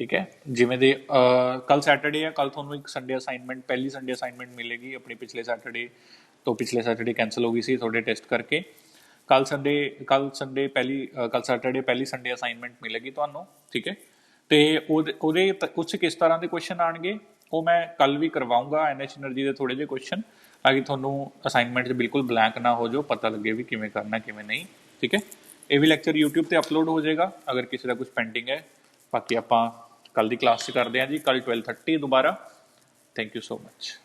ठीक है। जिवें दे कल सैटरडे है, कल तुहानूं एक संडे असाइनमेंट, पहली संडे असाइनमेंट मिलेगी। अपनी पिछले सैटरडे कैंसल हो गई सी थोड़े टेस्ट करके। कल सैटरडे पहली संडे असाइनमेंट मिलेगी तुहानूं, ठीक है। तो ਉਹਦੇ कुछ किस तरह के क्वेश्चन आएंगे वो मैं कल भी करवाऊंगा आयनाइजेशन एनर्जी के थोड़े जे क्वेश्चन, ताकि थोनों असाइनमेंट बिल्कुल ब्लैंक ना हो जाओ, पता लगे भी किवें करना किवें नहीं, ठीक है। ये भी लैक्चर यूट्यूब पर अपलोड हो जाएगा अगर किसी का कुछ पेंडिंग है। बाकी आपां कल की क्लास करते हैं जी, कल 12:30 दोबारा। Thank you so much.